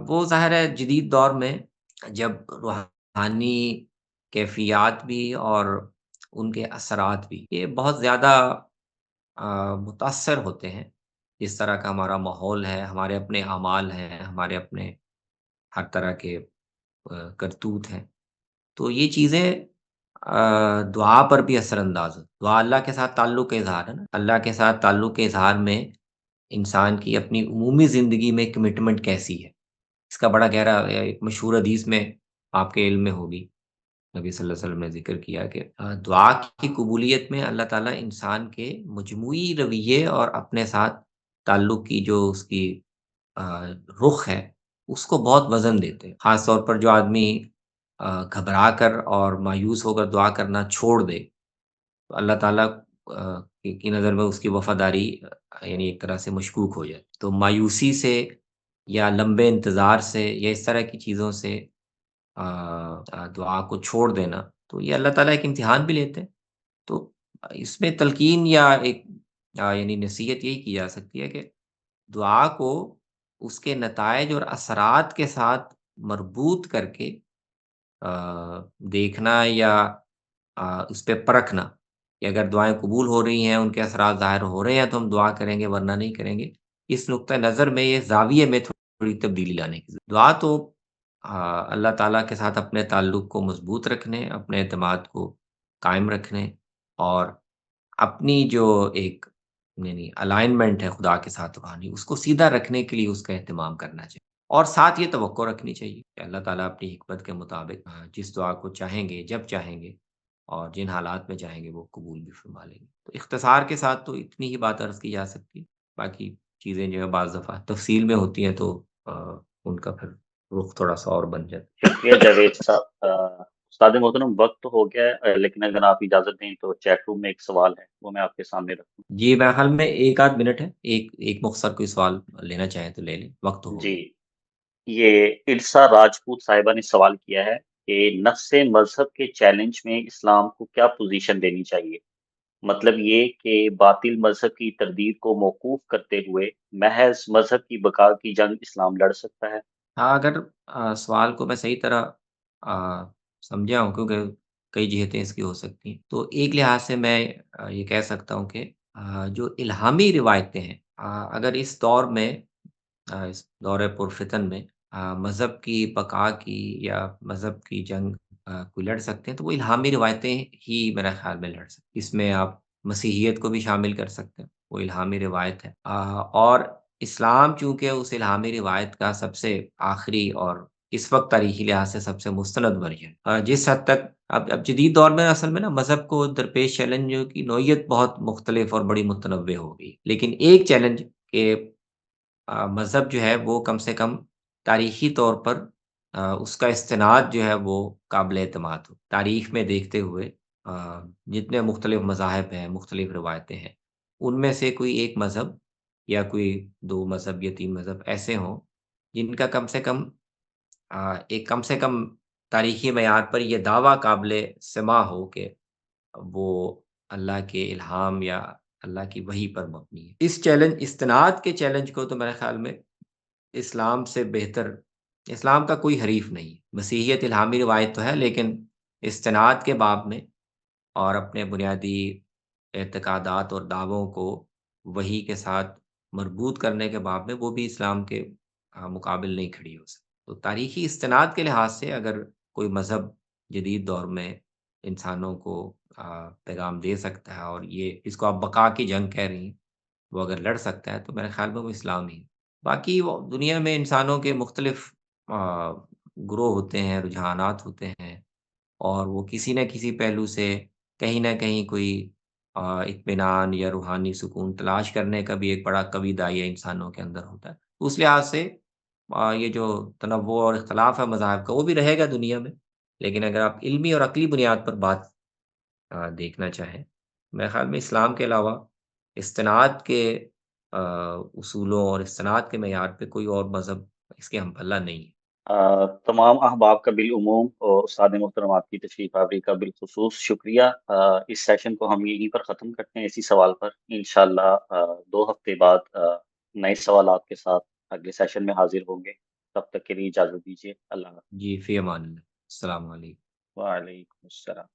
وہ ظاہر ہے جدید دور میں جب روحانی کیفیات بھی اور ان کے اثرات بھی یہ بہت زیادہ متاثر ہوتے ہیں، جس طرح کا ہمارا ماحول ہے، ہمارے اپنے اعمال ہیں، ہمارے اپنے ہر طرح کے کرتوت ہیں، تو یہ چیزیں دعا پر بھی اثر انداز ہو۔ دعا اللہ کے ساتھ تعلق کا اظہار ہے نا، اللہ کے ساتھ تعلق کے اظہار میں انسان کی اپنی عمومی زندگی میں کمٹمنٹ کیسی ہے، اس کا بڑا گہرا ایک مشہور حدیث میں آپ کے علم میں ہوگی، نبی صلی اللہ علیہ وسلم نے ذکر کیا کہ دعا کی قبولیت میں اللہ تعالیٰ انسان کے مجموعی رویے اور اپنے ساتھ تعلق کی جو اس کی رخ ہے اس کو بہت وزن دیتے ہیں۔ خاص طور پر جو آدمی گھبرا کر اور مایوس ہو کر دعا کرنا چھوڑ دے تو اللہ تعالیٰ کی نظر میں اس کی وفاداری یعنی ایک طرح سے مشکوک ہو جائے۔ تو مایوسی سے یا لمبے انتظار سے یا اس طرح کی چیزوں سے دعا کو چھوڑ دینا، تو یہ اللہ تعالیٰ ایک امتحان بھی لیتے ہیں۔ تو اس میں تلقین یا ایک یعنی نصیحت یہی کی جا سکتی ہے کہ دعا کو اس کے نتائج اور اثرات کے ساتھ مربوط کر کے دیکھنا یا اس پہ پرکھنا کہ اگر دعائیں قبول ہو رہی ہیں، ان کے اثرات ظاہر ہو رہے ہیں تو ہم دعا کریں گے، ورنہ نہیں کریں گے۔ اس نقطہ نظر میں یہ زاویے میں تھوڑی تبدیلی لانے کی ضرورت۔ دعا تو اللہ تعالیٰ کے ساتھ اپنے تعلق کو مضبوط رکھنے، اپنے اعتماد کو قائم رکھنے اور اپنی جو ایک یعنی الائنمنٹ ہے خدا کے ساتھ روحانی، اس کو سیدھا رکھنے کے لیے اس کا اہتمام کرنا چاہیے، اور ساتھ یہ توقع رکھنی چاہیے کہ اللہ تعالیٰ اپنی حکمت کے مطابق جس دعا کو چاہیں گے، جب چاہیں گے اور جن حالات میں چاہیں گے وہ قبول بھی فرما لیں گے۔ تو اختصار کے ساتھ تو اتنی ہی بات عرض کی جا سکتی ہے، باقی چیزیں جو ہے بعض دفعہ تفصیل میں ہوتی ہیں تو ان کا پھر رخ تھوڑا سا اور بن جاتا ہے۔ شکریہ جاوید صاحب۔ استاد محترم وقت تو ہو گیا ہے، لیکن اگر آپ اجازت دیں تو چیٹ روم میں ایک سوال ہے، وہ میں آپ کے سامنے رکھوں۔ جی میرے خیال میں ایک آدھ منٹ ہے، ایک مختصر کوئی سوال لینا چاہیں تو لے لیں، وقت تو ہو جی، گیا۔ یہ ارسا راجپوت صاحبہ نے سوال کیا ہے کہ نفس مذہب کے چیلنج میں اسلام کو کیا پوزیشن دینی چاہیے؟ مطلب یہ کہ باطل مذہب کی تردید کو موقوف کرتے ہوئے محض مذہب کی بقا کی جنگ اسلام لڑ سکتا ہے؟ ہاں، اگر سوال کو میں صحیح طرح سمجھا ہوں، کیونکہ کئی جہتیں اس کی ہو سکتی ہیں، تو ایک لحاظ سے میں یہ کہہ سکتا ہوں کہ جو الہامی روایتیں ہیں، اگر اس دور میں اس دور پرفتن میں مذہب کی بقا کی یا مذہب کی جنگ کوئی لڑ سکتے ہیں تو وہ الہامی روایتیں ہی میرا خیال میں لڑ سکتے، اس میں آپ مسیحیت کو بھی شامل کر سکتے ہیں، وہ الہامی روایت ہے، اور اسلام چونکہ اس الہامی روایت کا سب سے آخری اور اس وقت تاریخی لحاظ سے سب سے مستند ورژن، جس حد تک اب جدید دور میں اصل میں نا مذہب کو درپیش چیلنجوں کی نوعیت بہت مختلف اور بڑی متنوع ہو گئی، لیکن ایک چیلنج کہ مذہب جو ہے وہ کم سے کم تاریخی طور پر اس کا استناد جو ہے وہ قابل اعتماد ہو۔ تاریخ میں دیکھتے ہوئے جتنے مختلف مذاہب ہیں، مختلف روایتیں ہیں، ان میں سے کوئی ایک مذہب یا کوئی 2 مذہب یا 3 مذہب ایسے ہوں جن کا کم سے کم تاریخی معیار پر یہ دعویٰ قابل سماع ہو کہ وہ اللہ کے الہام یا اللہ کی وحی پر مبنی ہے۔ اس استناد کے چیلنج کو تو میرے خیال میں اسلام سے بہتر اسلام کا کوئی حریف نہیں ہے۔ مسیحیت الہامی روایت تو ہے، لیکن استناد کے باب میں اور اپنے بنیادی اعتقادات اور دعووں کو وحی کے ساتھ مربوط کرنے کے باب میں وہ بھی اسلام کے مقابل نہیں کھڑی ہو سکتی۔ تو تاریخی استناد کے لحاظ سے اگر کوئی مذہب جدید دور میں انسانوں کو پیغام دے سکتا ہے، اور یہ اس کو آپ بقا کی جنگ کہہ رہی ہیں، وہ اگر لڑ سکتا ہے تو میرے خیال میں وہ اسلام ہی ہے۔ باقی وہ دنیا میں انسانوں کے مختلف گروہ ہوتے ہیں، رجحانات ہوتے ہیں، اور وہ کسی نہ کسی پہلو سے کہیں نہ کہیں کوئی اطمینان یا روحانی سکون تلاش کرنے کا بھی ایک بڑا قوی داعیہ انسانوں کے اندر ہوتا ہے۔ اس لحاظ سے یہ جو تنوع اور اختلاف ہے مذاہب کا، وہ بھی رہے گا دنیا میں، لیکن اگر آپ علمی اور عقلی بنیاد پر بات دیکھنا چاہیں، میرے خیال میں اسلام کے علاوہ استناد کے اصولوں اور استناد کے معیار پہ کوئی اور مذہب اس کے ہم پلہ نہیں ہے۔ تمام احباب کا بالعموم اور استاد محترم آپ کی تشریف آوری کا بالخصوص شکریہ۔ اس سیشن کو ہم یہیں پر ختم کرتے ہیں، اسی سوال پر۔ انشاءاللہ 2 ہفتے بعد نئے سوالات کے ساتھ اگلے سیشن میں حاضر ہوں گے۔ تب تک کے لیے اجازت دیجیے۔ اللہ حافظ۔ جی، فی امان اللہ۔ السلام علیکم۔ وعلیکم السلام۔